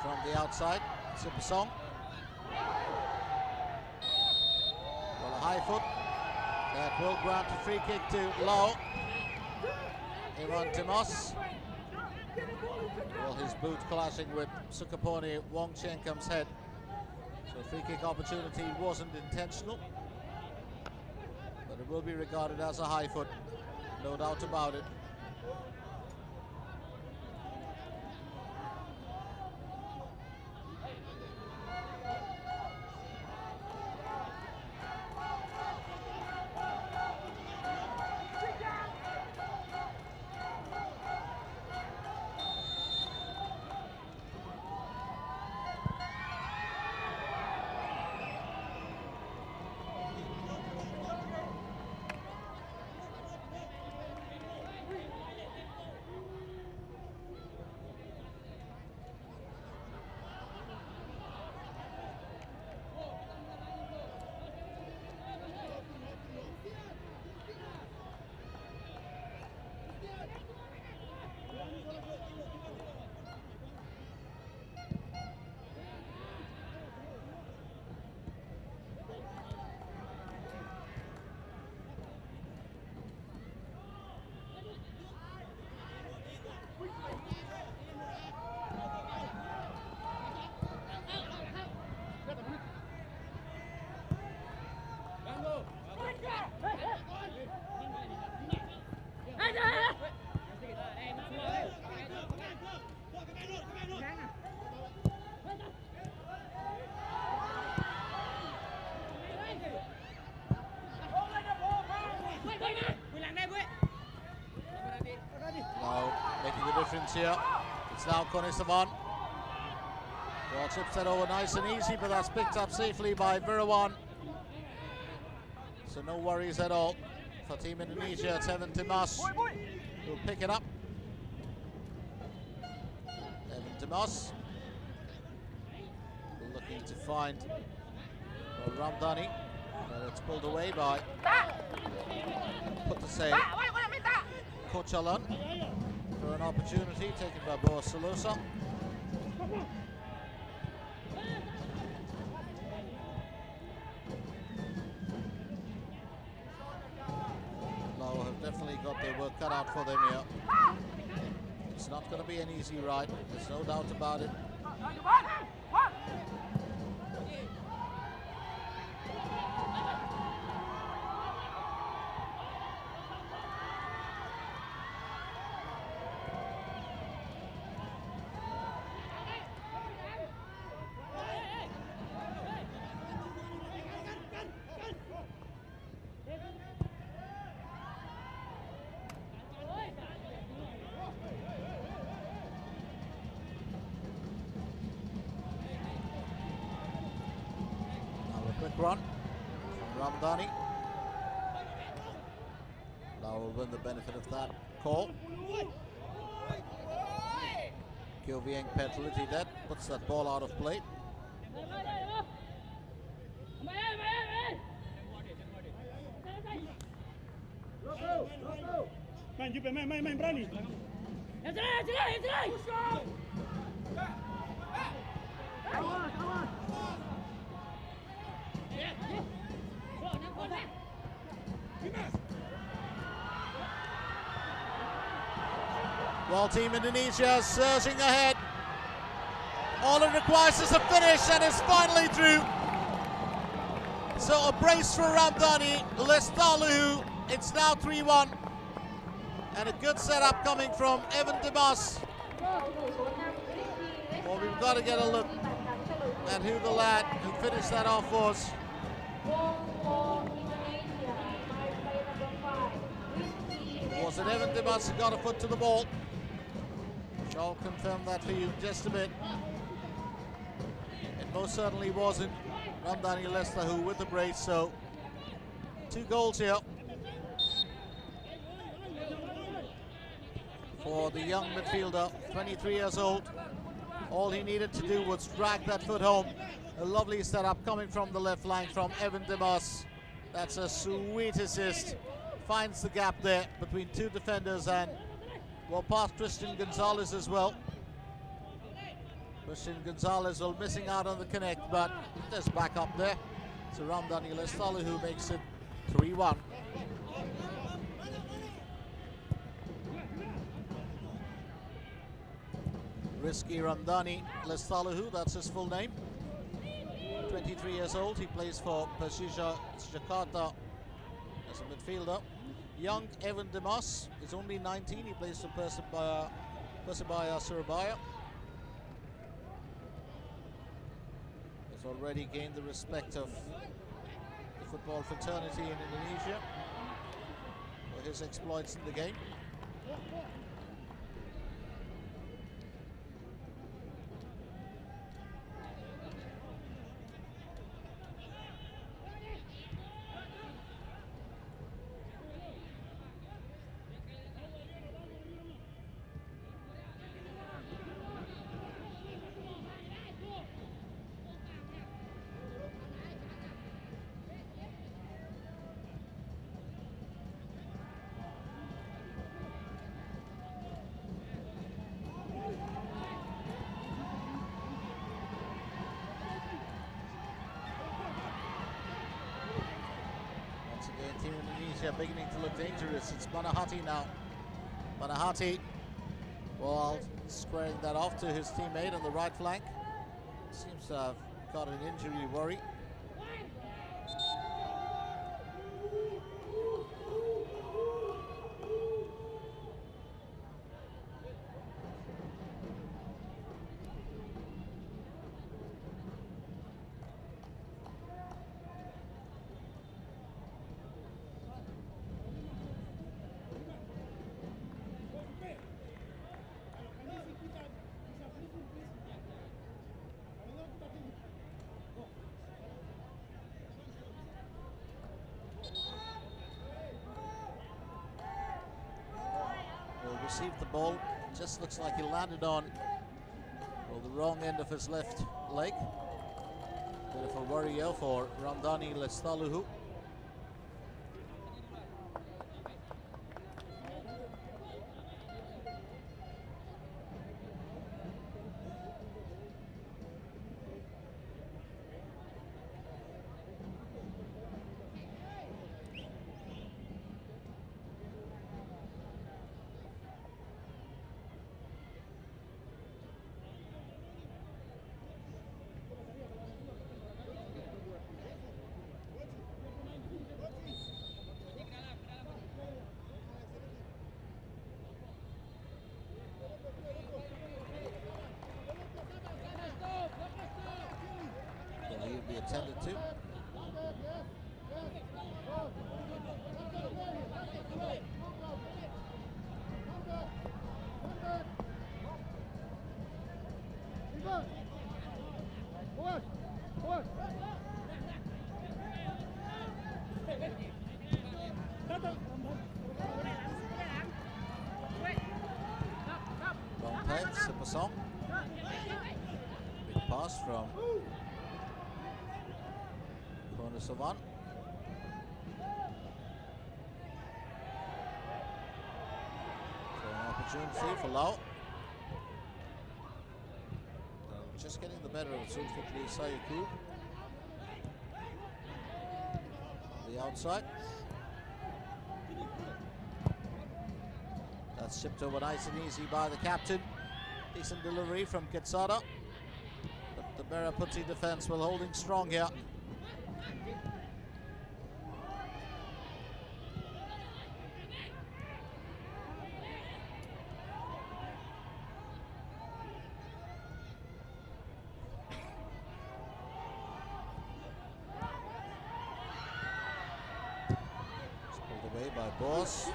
From the outside, Sipasong. high foot. That will grant a free kick to Laos. Ivan Timos. Well, his boot clashing with Sukaponi Wongchenkam's head. So free kick opportunity wasn't intentional. But it will be regarded as a high foot. No doubt about it. Now making the difference here. It's now Konisavan. Ball chips that over nice and easy, but that's picked up safely by Virawan. So no worries at all for Team Indonesia. It's Evan Dimas who'll pick it up. Evan Dimas looking to find Ramdhani, but it's pulled away by Putasei Kochalan for an opportunity taken by Boas Salosa. Lao have definitely got their work cut out for them here. It's not going to be an easy ride, there's no doubt about it. Quick run from Ramdhani. Now will win the benefit of that call. Kyovieng penalty that puts that ball out of play. Main berani. Well, Team Indonesia surging ahead. All it requires is a finish and it's finally through. So a brace for Ramdhani, Lestalu. It's now 3-1. And a good setup coming from Evan Dimas. Well, we've got to get a look at who the lad who finished that off was. Was it Evan Dimas who got a foot to the ball? I'll confirm that for you in just a bit. It most certainly wasn't Ramdhani Lestalu with the brace, so 2 goals here for the young midfielder, 23 years old. All he needed to do was drag that foot home. A lovely setup coming from the left line from Evan Dimas. That's a sweet assist. Finds the gap there between 2 defenders and well past Christian Gonzalez as well. Christian Gonzalez will missing out on the connect, but there's back up there. So Ramdani Lestalu who makes it 3-1. Rizky Ramdani Lestalu, that's his full name. 23 years old, he plays for Persija Jakarta as a midfielder. Young Evan Dimas is only 19, he plays for Persebaya Surabaya. Has already gained the respect of the football fraternity in Indonesia for his exploits in the game. Team Indonesia beginning to look dangerous. It's Manahati now. Manahati, while squaring that off to his teammate on the right flank. Seems to have got an injury worry. Received the ball, just looks like he landed on the wrong end of his left leg. Bit of a worry here for Ramdani Lestalu. He would be attended to. Long pass, Sipasong. Big pass from Savan. So an opportunity for Laos. Just getting the better of Zulfikli Sayakub. The outside. That's shipped over nice and easy by the captain. Decent delivery from Ketsada. But the Merah Putih defense will holding strong here. By Boss.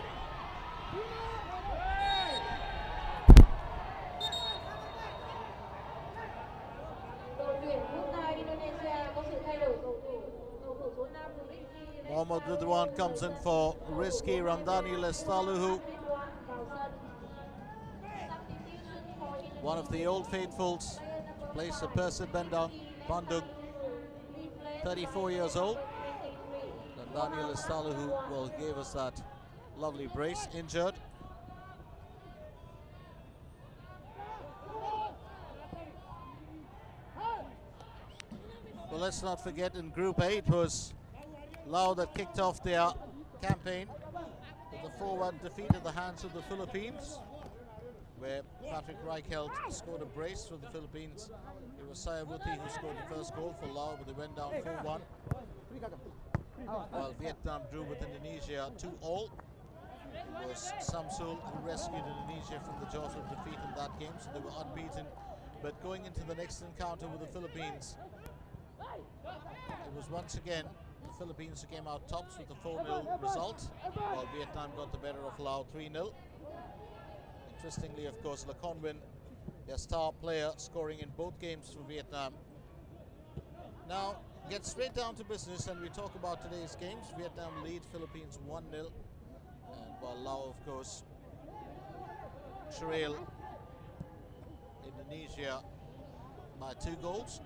Mohammad Ridwan comes in for Rizky Ramdani Lestalu, one of the old faithfuls, plays for Persib Bandung, 34 years old. Daniel Lestalu, who gave us that lovely brace, injured. Well, let's not forget, in Group A it was Laos that kicked off their campaign with a 4-1 defeat at the hands of the Philippines, where Patrick Reichelt scored a brace for the Philippines. It was Sayavuti who scored the first goal for Laos, but they went down 4-1. While Vietnam drew with Indonesia 2-all. It was Samsul who rescued Indonesia from the jaws of defeat in that game, so they were unbeaten. But going into the next encounter with the Philippines, it was once again the Philippines who came out tops with a 4-0 result, while Vietnam got the better of Laos 3-0. Interestingly, of course, Laconwin, their star player, scoring in both games for Vietnam. Now, get straight down to business and we talk about today's games. Vietnam lead Philippines 1-0, and while Laos, of course, trail Indonesia by 2 goals.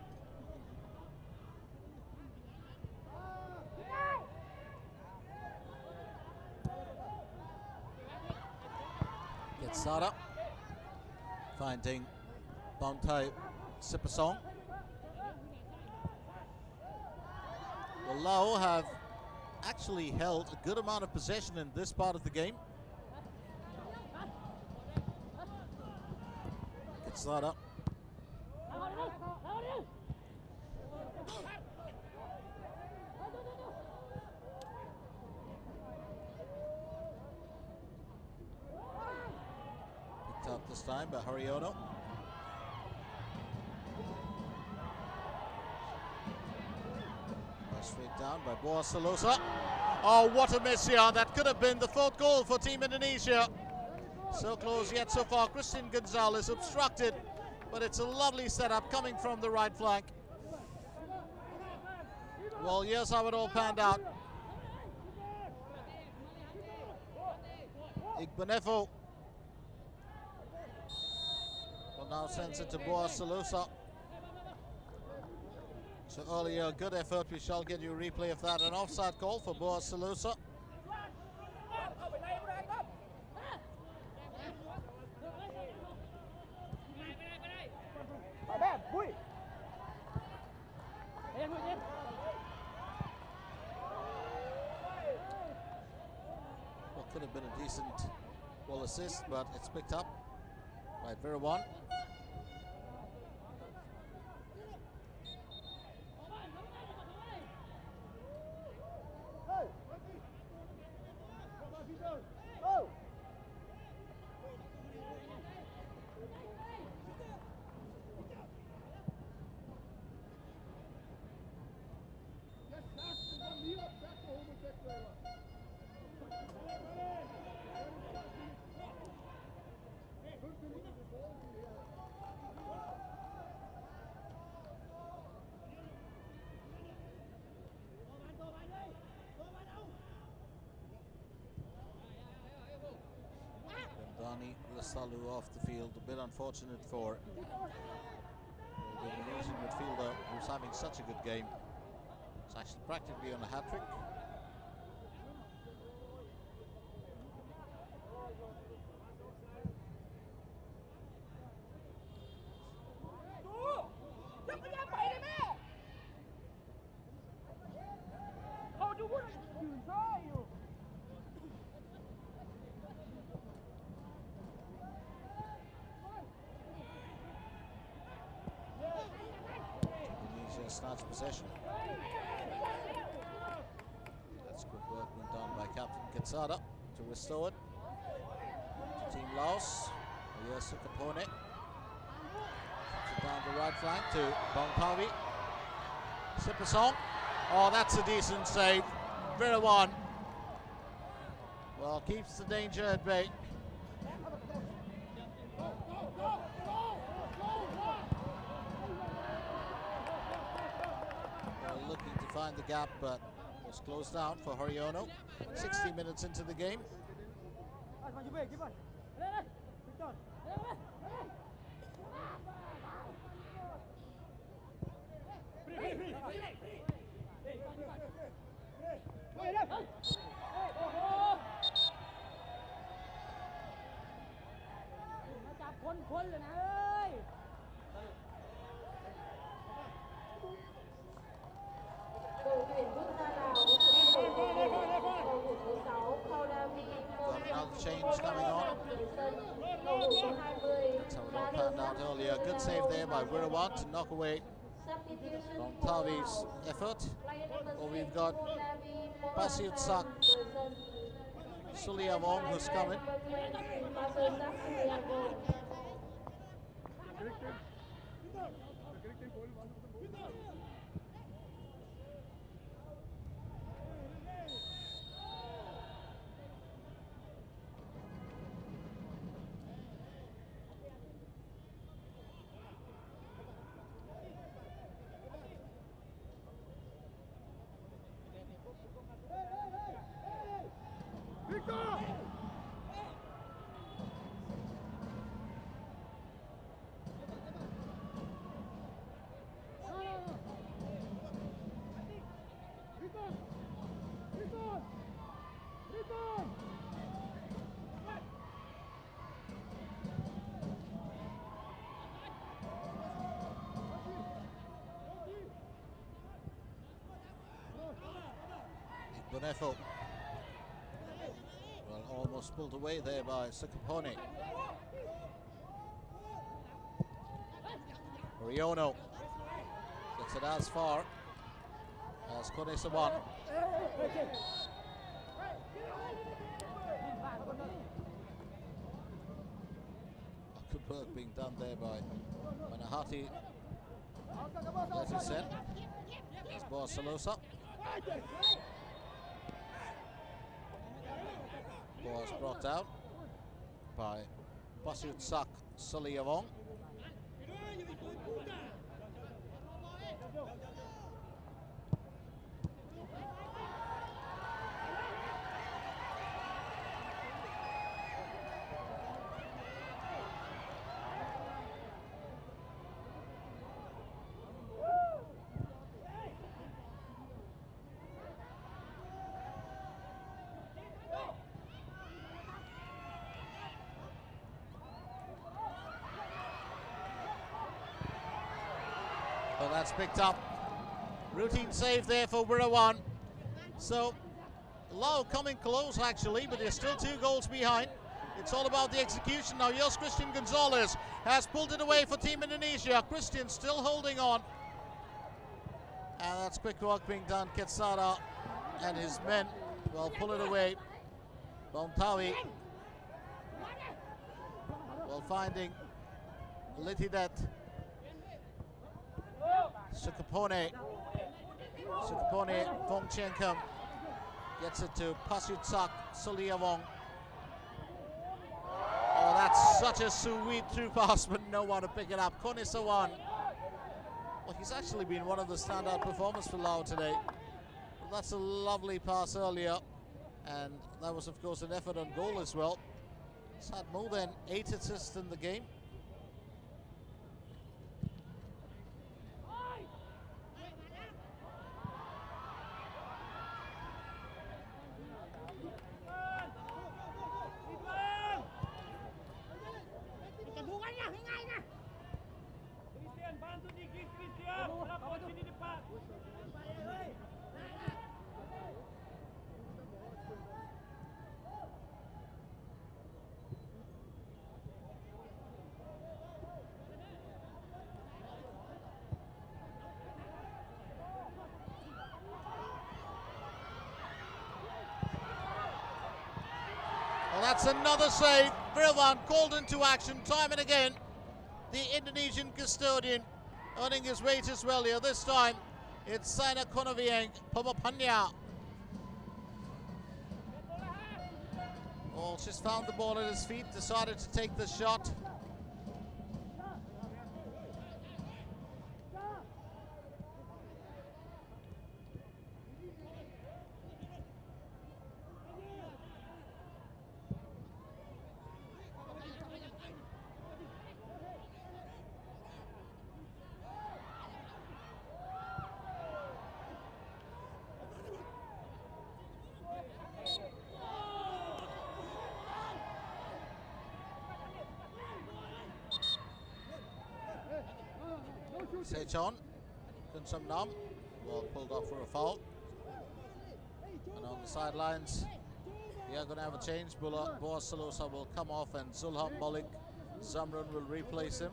Sada finding Bontai Sipasong. Well, Laos have actually held a good amount of possession in this part of the game. Sada. Up this time by Haryono. Straight down by Boas Salosa. Oh, what a miss here. That could have been the 4th goal for Team Indonesia. So close yet so far. Christian Gonzalez obstructed, but it's a lovely setup coming from the right flank. Well, here's how it all panned out. Igbenefo now sends it to Boas Salosa. So earlier, good effort. We shall get you a replay of that. An offside call for Boas Salosa. What could have been a decent ball assist, but it's picked up by Virawan. Lasalu off the field, a bit unfortunate for the Indonesian midfielder who's having such a good game. It's actually practically on a hat-trick. Snatch possession. That's good work being done by Captain Quezada to restore it to Team Laos. Yes, Capone. Down the right flank to Bongpavi. Sipasong. Oh, that's a decent save. Virawan. Well, keeps the danger at bay. Find the gap, but was closed down for Haryono. 60 minutes into the game. change coming on. That's how it all panned out earlier. Good save there by Wirawan to knock away from Tavi's effort. Well, we've got Pasiut Sak Suliavong who's coming. Bonefo. Well, almost pulled away there by Sukapone. Riono gets it as far as Konesawan. Good work being done there by Manahati. Let it set. It's Barcelosa. Was brought down by Pasiut Sak Suliavong. Well, that's picked up. Routine save there for Wirawan. So, Lao coming close actually, but they're still 2 goals behind. It's all about the execution now. Yes, Christian Gonzalez has pulled it away for Team Indonesia. Christian still holding on. And that's quick work being done. Ketsara and his men will pull it away. Bontawi. Well, finding Litidet. Sukapone Vongchenkum gets it to Pasiut Sak Suliavong. Oh, that's such a sweet through pass, but no one to pick it up. Konesawan. Well, he's actually been one of the standout performers for Lao today. Well, that's a lovely pass earlier, and that was, of course, an effort on goal as well. He's had more than 8 assists in the game. Well, that's another save. Wirawan called into action time and again. The Indonesian custodian earning his weight as well here. This time it's Saina Konavieng Pamapanya. Oh, just found the ball at his feet, decided to take the shot. Sechon, Kunsam Nam, well pulled off for a foul. And on the sidelines, We are going to have a change. Boaz Salosa will come off and Zulham Malik Zamran will replace him.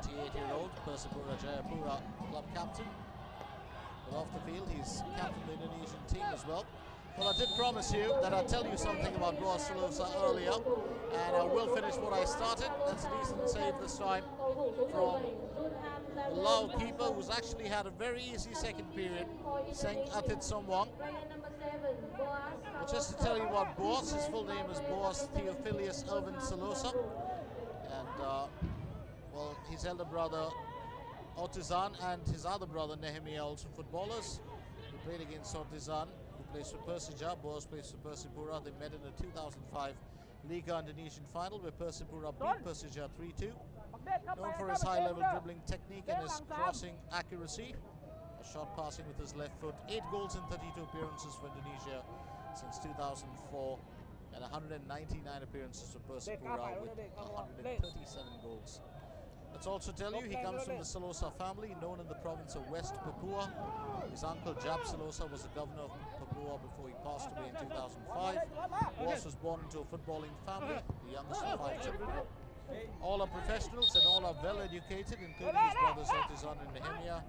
28-year-old Persipura Jayapura club captain. But off the field, he's captain the Indonesian team as well. Well, I did promise you that I'd tell you something about Boaz Salosa earlier, and I will finish what I started. That's a decent save this time from the Laos keeper, who's actually had a very easy second period, Seng Atit Somwang. But just to tell you what Boaz, his full name is Boaz Theophilus Irvin Salosa, and well, his elder brother Otizan and his other brother Nehemiah, also footballers. He played against Otizan, who plays for Persija. Boaz plays for Persipura. They met in the 2005 Liga Indonesian final, where Persipura beat Persija 3-2. Known for his high-level dribbling technique and his crossing accuracy, a shot passing with his left foot. 8 goals in 32 appearances for Indonesia since 2004, and 199 appearances for Persipura with 137 goals. Let's also tell you, he comes from the Salosa family, known in the province of West Papua. His uncle Jab Salosa was the governor of Papua before he passed away in 2005. Boaz was born into a footballing family, the youngest of 5 children. All are professionals and all are well educated, including his brothers Otizan and Nehemiah.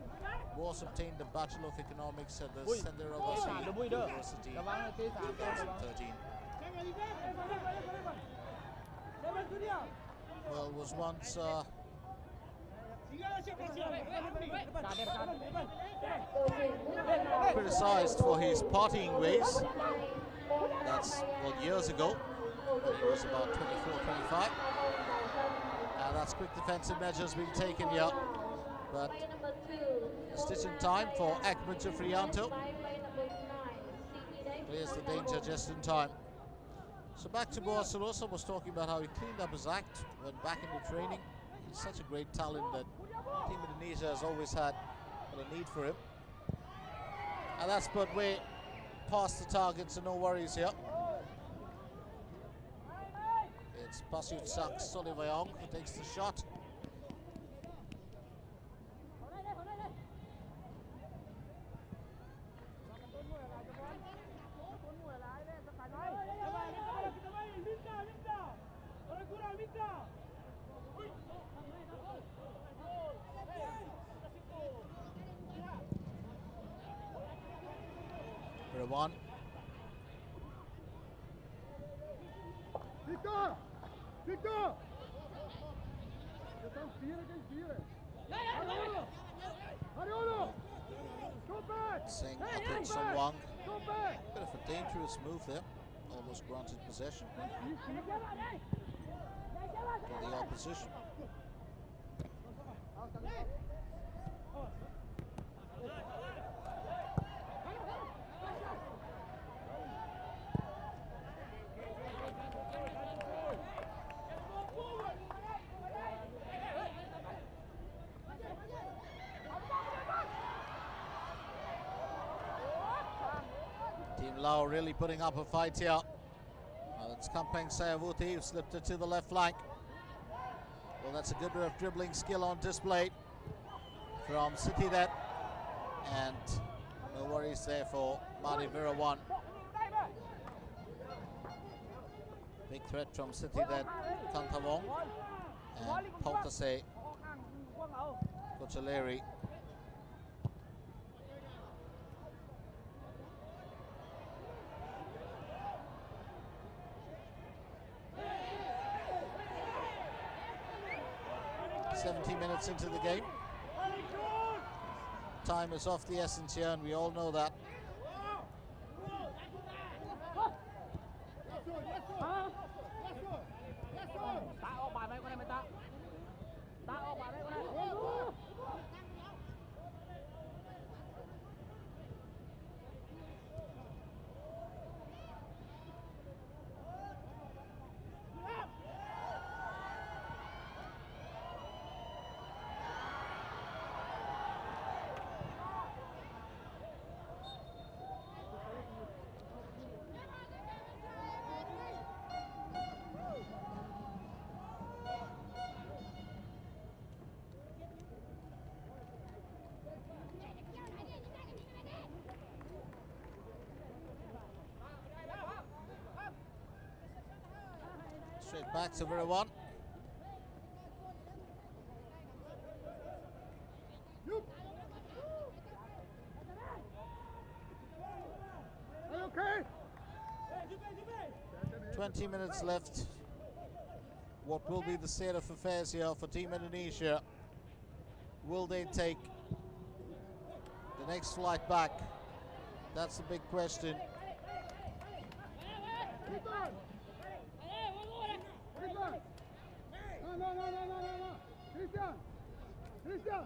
Boaz obtained a Bachelor of Economics at the Cenderawasih University in 2013. Well, was once criticized for his partying ways. That's, well, years ago, when he was about 24, 25. That's quick defensive measures being taken here, but a stitch in time for Ahmed Jufrianto. Clears the danger just in time. So back to Boaz Salosa. Was talking about how he cleaned up his act, went back into training. He's such a great talent that Team Indonesia has always had a need for him. And that's put way past the target, so no worries here. It's Pasut Sak Solivayong who takes the shot. One. Victor! Victor! Je kan 4 tegen 4. Mariolo! Come back! Seng Atit Somwang. Bit of a dangerous move there. Almost granted possession to the opposition. Laos really putting up a fight here. It's Kampeng Sayavuti who slipped it to the left flank. Well, that's a good bit of dribbling skill on display from Sitidet, and no worries there for Mari Virawan. Big threat from Sitidet Kantawong and Pautase Kochaleri. Minutes into the game. Time is of the essence here, and we all know that. Straight back to Virawan. Okay. 20 minutes left. What will be the state of affairs here for Team Indonesia? Will they take the next flight back? That's the big question. No. Christian.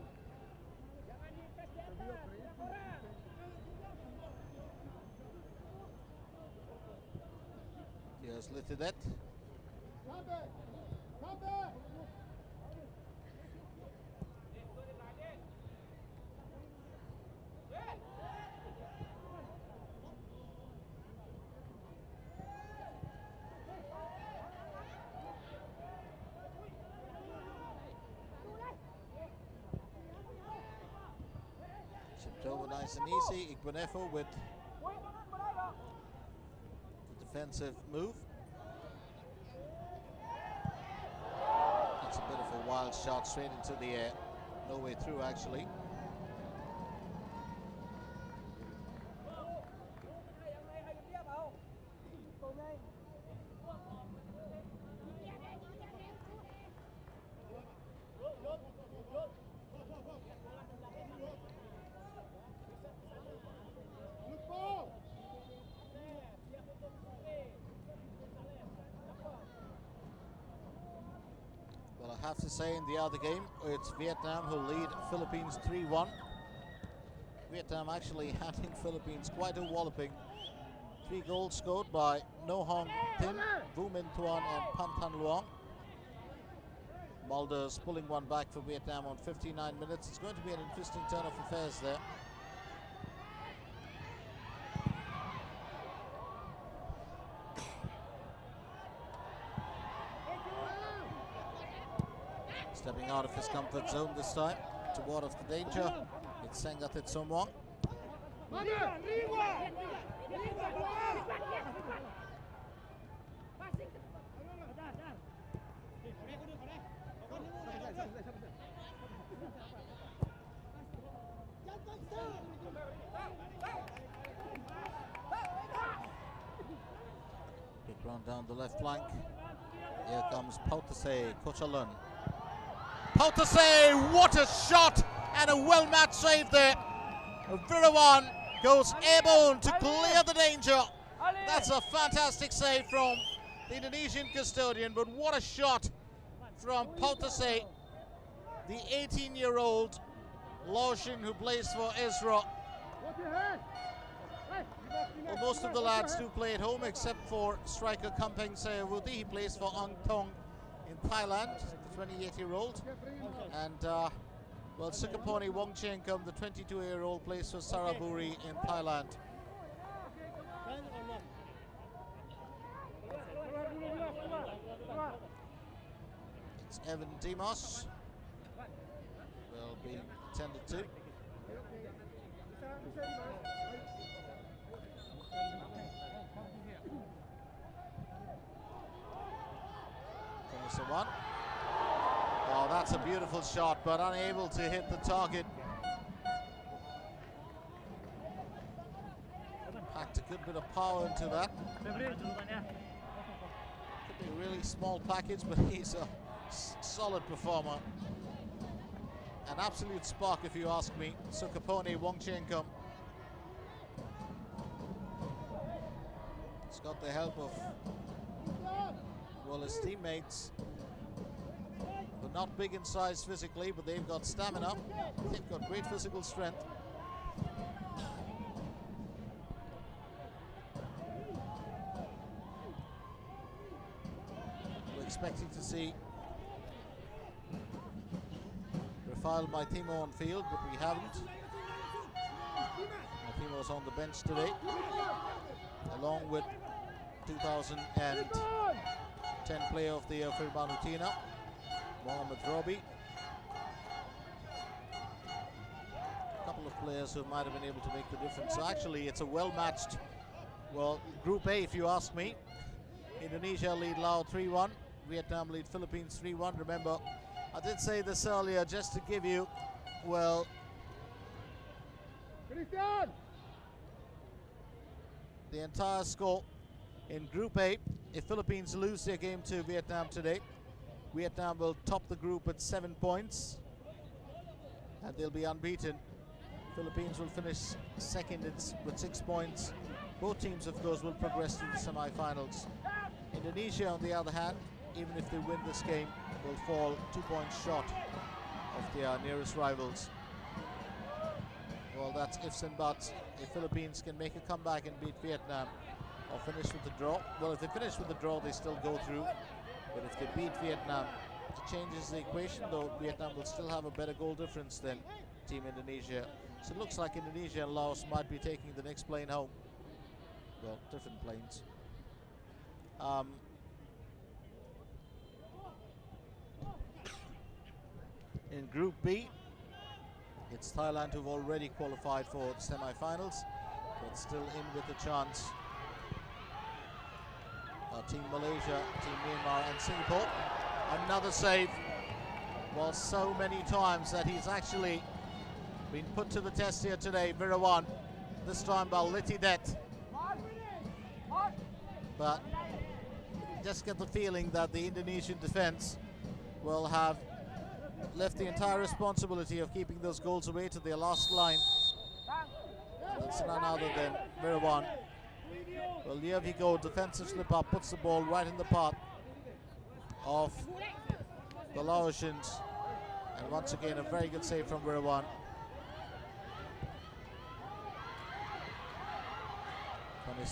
Here's Litidet. Chipped over nice and easy. Igbenefo with the defensive move. That's a bit of a wild shot straight into the air. No way through, actually. Well, I have to say, in the other game, it's Vietnam who lead Philippines 3-1. Vietnam actually handing Philippines quite a walloping. 3 goals scored by No Hong Tin, Vu Minh Thuan and Pan Thanh Luong. Mulder's pulling one back for Vietnam on 59 minutes. It's going to be an interesting turn of affairs there. Stepping out of his comfort zone this time to ward off the danger. It's Sengatit Somwang. Big run down the left flank. Here comes Pautase Kochalun. Pautase, what a shot and a well-matched save there. Virawan goes airborne to clear the danger. That's a fantastic save from the Indonesian custodian, but what a shot from Pautase, the 18-year-old Laotian who plays for Israel. Well, most of the lads do play at home except for striker Kampeng Sayawudi. He plays for Ang Thong in Thailand, the 28-year-old. And, well, Sukaponi Wongchengkum, the 22-year-old, plays for Saraburi in Thailand. It's Evan Demos. Will be attended to. One. Oh, that's a beautiful shot, but unable to hit the target. Packed a good bit of power into that. Could be a really small package, but he's a solid performer. An absolute spark, if you ask me. Sukaponi Wongchengkum. He's got the help of, well, his teammates. They're not big in size physically, but they've got stamina. They've got great physical strength. We're expecting to see Rafael Maitimo on field, but we haven't. Maitimo's on the bench today, along with 2010 player of the year Firman Utina, Mohamed Robi. A couple of players who might have been able to make the difference. So actually, it's a well-matched, well, Group A, if you ask me. Indonesia lead Laos 3-1. Vietnam lead Philippines 3-1. Remember, I did say this earlier just to give you, well, the entire score in Group A. If Philippines lose their game to Vietnam today, Vietnam will top the group at 7 points and they'll be unbeaten. Philippines will finish second with 6 points. Both teams, of course, will progress to the semi-finals. Indonesia, on the other hand, even if they win this game, will fall 2 points short of their nearest rivals. Well, that's ifs and buts. If Philippines can make a comeback and beat Vietnam or finish with a draw, well, if they finish with a draw, they still go through. But if they beat Vietnam, it changes the equation, though Vietnam will still have a better goal difference than Team Indonesia. So it looks like Indonesia and Laos might be taking the next plane home. Well, different planes. In Group B, it's Thailand who've already qualified for the semi-finals, but still in with a chance. Team Malaysia, Team Myanmar and Singapore. Another save. Well, so many times that he's actually been put to the test here today, Virawan. This time by Litidet. But just get the feeling that the Indonesian defense will have left the entire responsibility of keeping those goals away to their last line. That's none other than Virawan. Well, here we go, defensive slip up, puts the ball right in the path of the Laotians. And once again, a very good save from Virawan.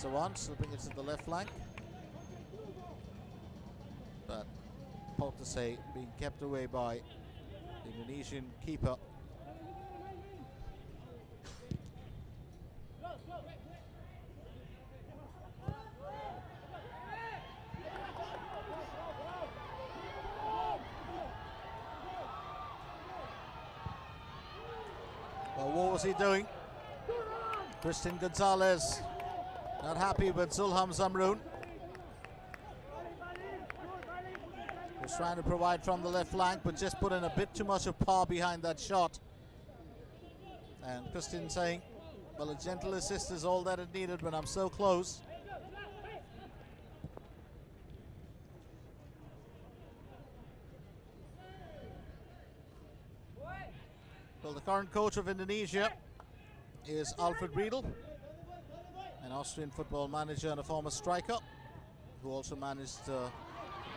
One, slipping it to the left flank. But Paul to say, being kept away by the Indonesian keeper. Well, what was he doing? Christian Gonzalez not happy with Zulham Zamroon. Was trying to provide from the left flank, but just put in a bit too much of power behind that shot. And Christian saying, well, a gentle assist is all that it needed when I'm so close. Well, the current coach of Indonesia is Alfred Riedel, an Austrian football manager and a former striker who also managed the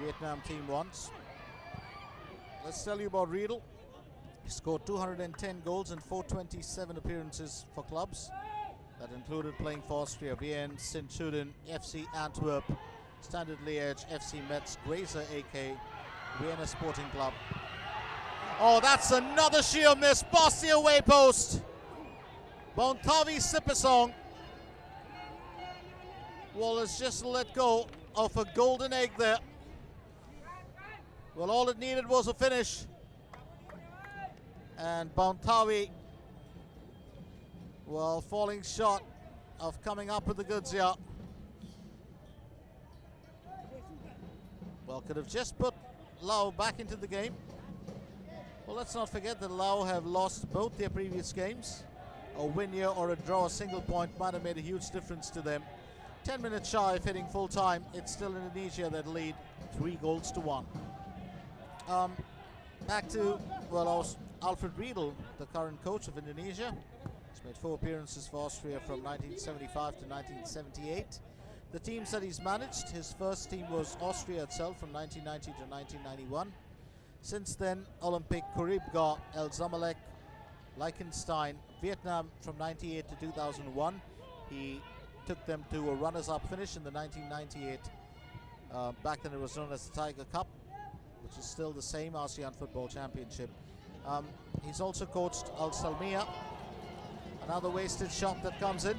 Vietnam team once. Let's tell you about Riedel. He scored 210 goals in 427 appearances for clubs. That included playing for Austria, Vienna, Sint-Truiden, FC Antwerp, Standard Liège, FC Metz, Grazer AK, Vienna Sporting Club. Oh, that's another sheer miss, past the away post. Bontavi Sipasong. Wallace just let go of a golden egg there. Well, all it needed was a finish. And Bontavi, well, falling short of coming up with the goods here. Well, could have just put Lao back into the game. Well, let's not forget that Lao have lost both their previous games. A win here or a draw, a single point might have made a huge difference to them. 10 minutes shy of hitting full time. It's still Indonesia that lead 3-1. Back to, well, Alfred Riedel, the current coach of Indonesia. He's made 4 appearances for Austria from 1975 to 1978. The teams that he's managed, his first team was Austria itself from 1990 to 1991. Since then, Olympic Coribga, El Zamalek, Liechtenstein, Vietnam from 98 to 2001. He took them to a runners-up finish in the 1998, back then it was known as the Tiger Cup, which is still the same ASEAN Football Championship. He's also coached Al Salmiya. Another wasted shot that comes in.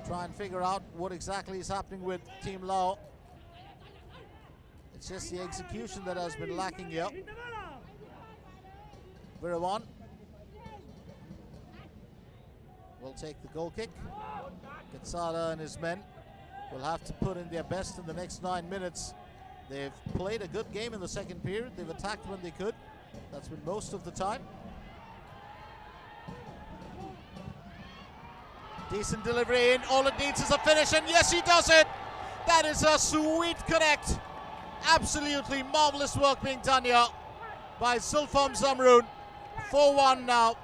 Try and figure out what exactly is happening with Team Lao. It's just the execution that has been lacking here. Virawan will take the goal kick. Katsada and his men will have to put in their best in the next 9 minutes. They've played a good game in the second period. They've attacked when they could. That's been most of the time. Decent delivery in. All it needs is a finish, and yes, he does it. That is a sweet connect. Absolutely marvelous work being done here by Zulfam Zamroon. 4-1 now.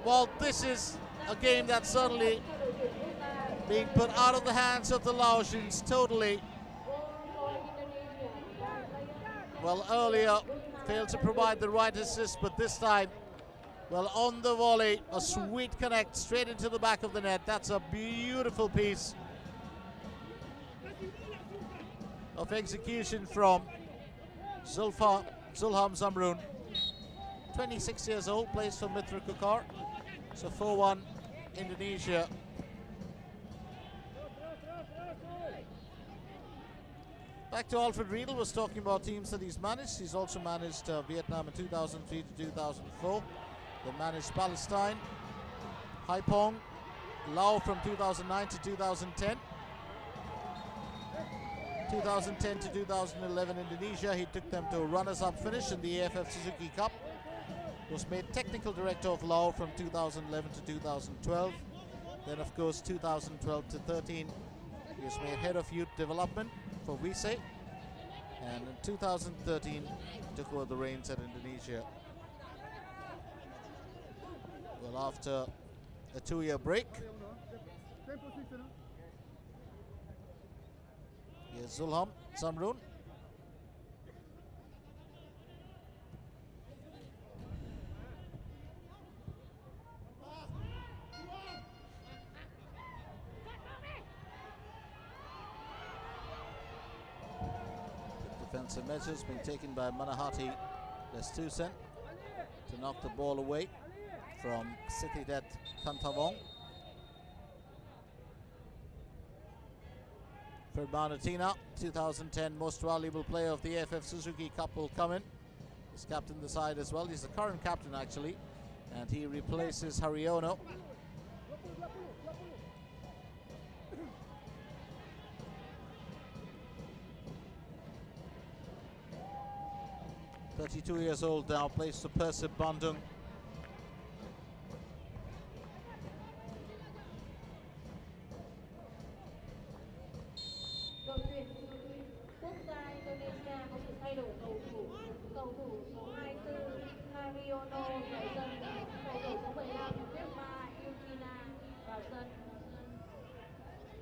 Well, this is a game that's certainly being put out of the hands of the Laotians totally. Well, earlier failed to provide the right assist, but this time, well, on the volley, a sweet connect straight into the back of the net. That's a beautiful piece of execution from Zulham Zamroon. 26 years old, plays for Mitra Kukar. So 4-1 Indonesia. Back to Alfred Riedel, was talking about teams that he's managed. He's also managed Vietnam in 2003 to 2004. Then managed Palestine, Haiphong, Laos from 2009 to 2010. 2010 to 2011 Indonesia, he took them to a runners-up finish in the AFF Suzuki Cup. Was made technical director of Laos from 2011 to 2012. Then of course 2012 to 13 he was made head of youth development for Visay, and in 2013 took over the reins at Indonesia. Well, after a 2-year break, here's Zulham Zamroon. Defensive measures being taken by Manahati Lestusen to knock the ball away from Sitidet Kantavong. Firmanatina, 2010 most valuable player of the AFF Suzuki Cup, will come in. He's captain the side as well. He's the current captain actually, and he replaces Haryono. 32 years old now, plays for Persib Bandung. Quốc gia Indonesia có sự thay đổi cầu thủ. Cầu thủ số 24 Haryono vào sân. Cầu thủ số 15 Firma Yukina vào sân.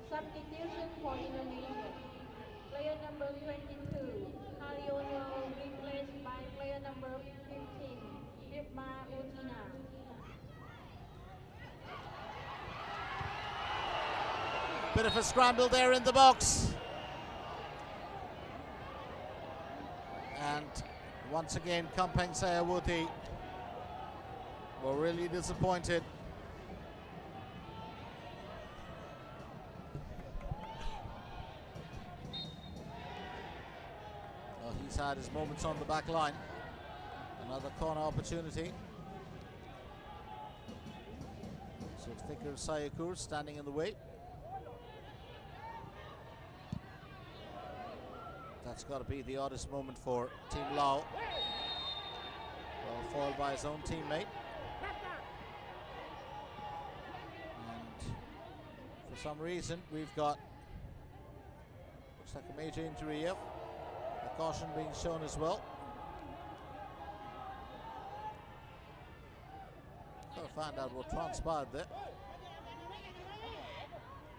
Substitution for Indonesia. Player number 22 Haryono replaced by player number 15 Firma Yukina. Bit of a scramble there in the box. And once again, Kampeng Sayawuthi were really disappointed. Well, he's had his moments on the back line. Another corner opportunity. So Fikr Sayakur standing in the way. That's got to be the oddest moment for Team Lao. Well, foiled by his own teammate. And for some reason, we've got, looks like a major injury here. A caution being shown as well. Got to find out what transpired there.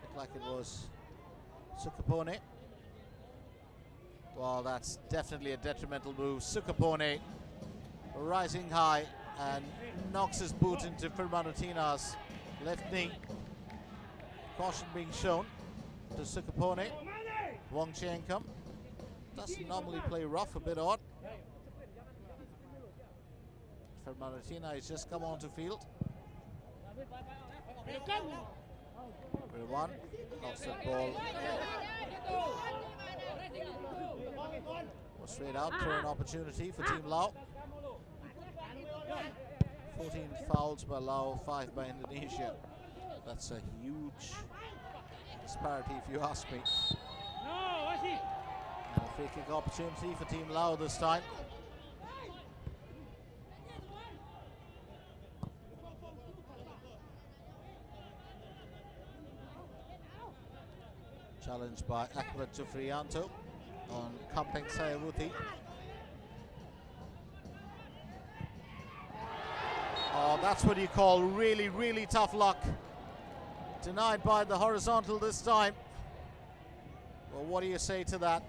Looked like it was Sukapone. Well, that's definitely a detrimental move. Sukapone rising high and knocks his boot into Firmanutina's left knee. Caution being shown to Sukapone. Wong Chiengkum doesn't normally play rough, a bit odd. Firmanutina has just come onto field. 1, knocks that ball straight out for an opportunity for Team Lao. 14 fouls by Lao, 5 by Indonesia. That's a huge disparity if you ask me. And a free kick opportunity for Team Lao this time. Challenged by Akbar Jufriyanto on Kampeng Sayawuthi. Oh, that's what you call really, really tough luck. Denied by the horizontal this time. Well, what do you say to that?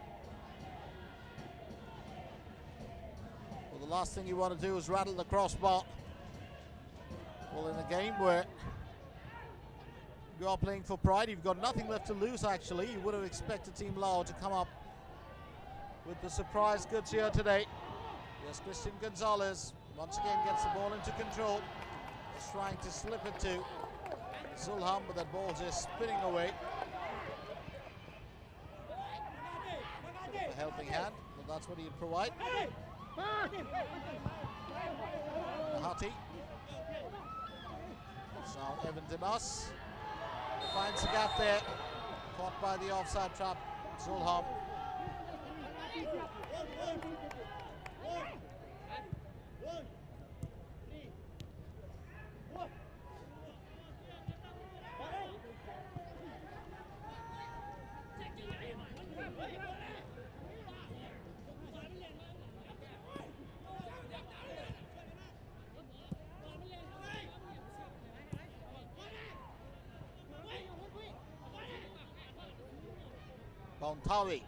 Well, the last thing you want to do is rattle the crossbar. Well, in a game where you are playing for pride, you've got nothing left to lose actually. You would have expected Team Lao to come up with the surprise goods here today. Yes, Christian Gonzalez once again gets the ball into control. Just trying to slip it to Zulham, but that ball just spinning away. Bit of a helping hand, but that's what he'd provide. Nahati. It's now Evan Dimas. Finds a gap there. Caught by the offside trap. Zulham. Bontawi.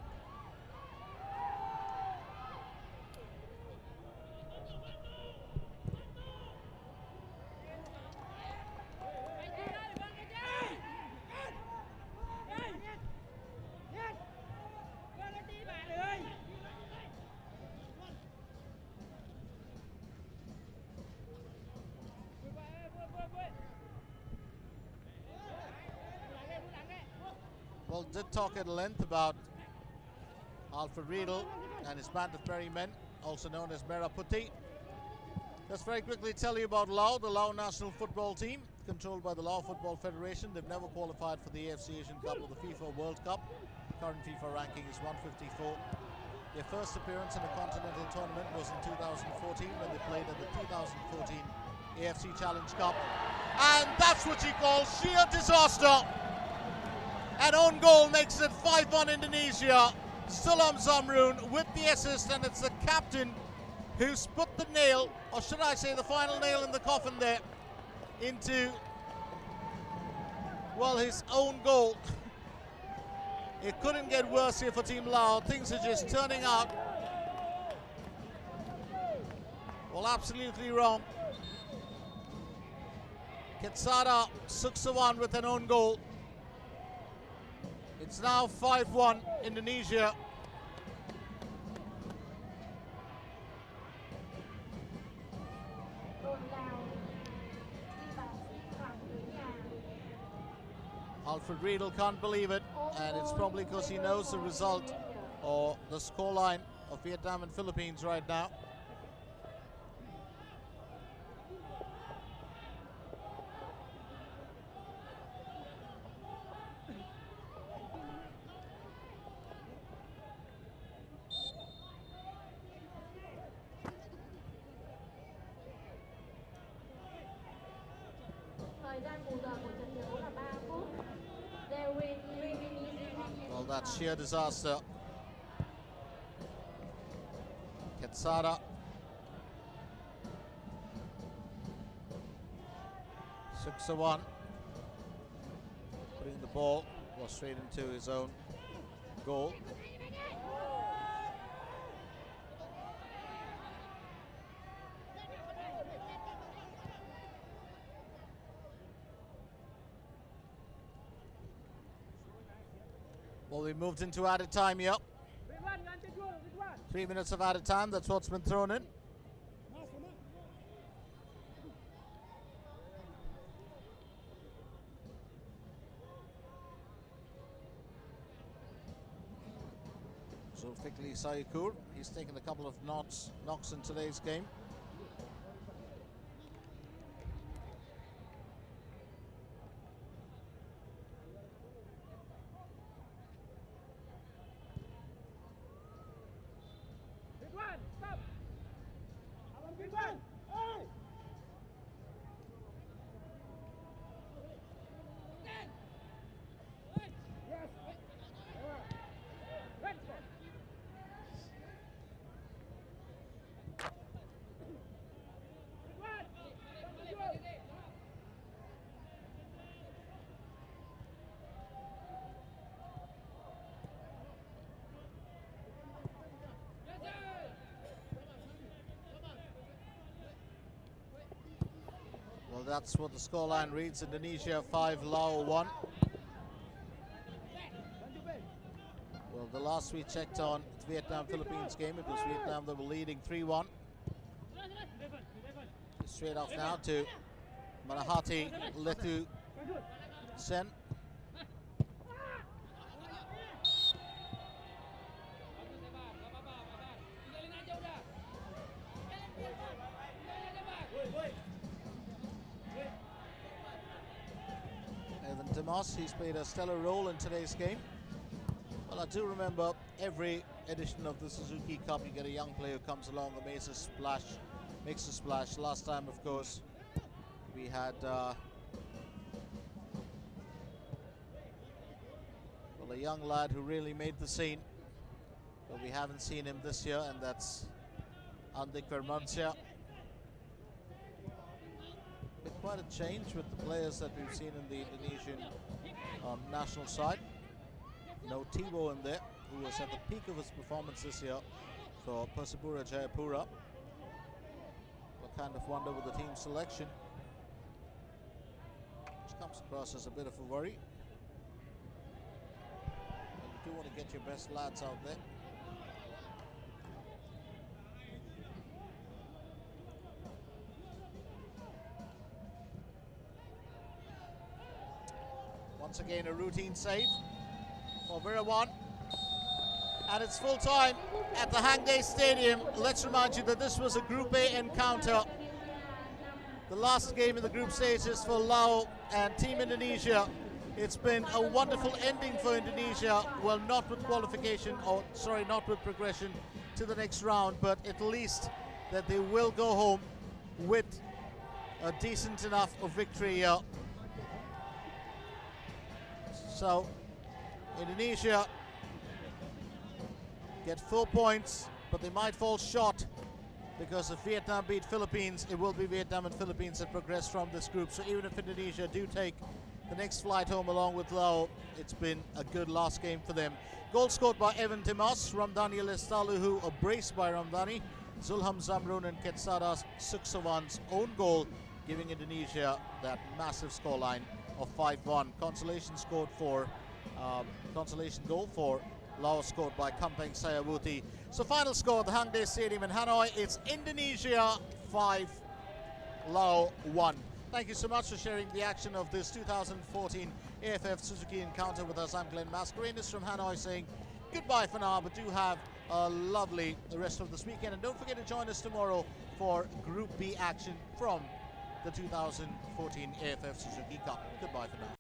Well, did talk at length about Alfred Riedel and his band of merry men, also known as Merah Putih. Let's very quickly tell you about Lao, the Lao national football team, controlled by the Lao Football Federation. They've never qualified for the AFC Asian Cup or the FIFA World Cup. Current FIFA ranking is 154. Their first appearance in a continental tournament was in 2014 when they played in the 2014 AFC Challenge Cup. And that's what you call sheer disaster. An own goal makes it 5-1 Indonesia. Sulam Zamrun with the assist, and it's the captain who's put the nail, or should I say the final nail in the coffin there, into, well, his own goal. It couldn't get worse here for Team Lao. Things are just turning out, well, absolutely wrong. Ketsara Suksawan with an own goal. It's now 5-1 Indonesia. Alfred Riedel can't believe it, and it's probably because he knows the result or the scoreline of Vietnam and Philippines right now. Well, that's sheer disaster. Ketsara. Suksawan putting the ball straight into his own goal. Well, we moved into added time here. 3 minutes of added time, that's what's been thrown in. Zulfikli Sayukur, he's taken a couple of knocks in today's game. That's what the scoreline reads. Indonesia 5, Laos 1. Well, the last we checked on the Vietnam-Philippines game, it was Vietnam that were leading 3-1. Straight off now to Manahati Letu Sen. Evan Dimas, he's played a stellar role in today's game. Well, I do remember every edition of the Suzuki Cup, you get a young player who comes along and makes a splash. Last time, of course, we had well, a young lad who really made the scene, but we haven't seen him this year, and that's Andik Vermansia. Been quite a change with the players that we've seen in the Indonesian national side. No Thibaut in there, who was at the peak of his performance this year for Persipura Jayapura. I kind of wonder with the team selection, which comes across as a bit of a worry. And you do want to get your best lads out there. Once again, a routine save for Virawan. And it's full time at the Hangdae Stadium. Let's remind you that this was a Group A encounter. The last game in the group stages for Laos and Team Indonesia. It's been a wonderful ending for Indonesia. Well, not with qualification, or sorry, not with progression to the next round, but at least that they will go home with a decent enough of victory here. So Indonesia get 4 points, but they might fall short, because if Vietnam beat Philippines, it will be Vietnam and Philippines that progress from this group. So even if Indonesia do take the next flight home along with Laos, it's been a good last game for them. Goal scored by Evan Dimas, Ramdhani Lestaluhu, a brace by Ramdhani, Zulham Zamrun and Ketsadas Suksawan's own goal, giving Indonesia that massive scoreline of 5-1. Consolation goal for Laos, scored by Kampeng Sayawuti. So final score at the Hangdae Stadium in Hanoi, it's Indonesia 5, Laos 1. Thank you so much for sharing the action of this 2014 AFF Suzuki encounter with us. I'm Glenn Mascarenas from Hanoi saying goodbye for now, but do have a lovely rest of this weekend. And don't forget to join us tomorrow for Group B action from the 2014 AFF Suzuki Cup. Goodbye for now.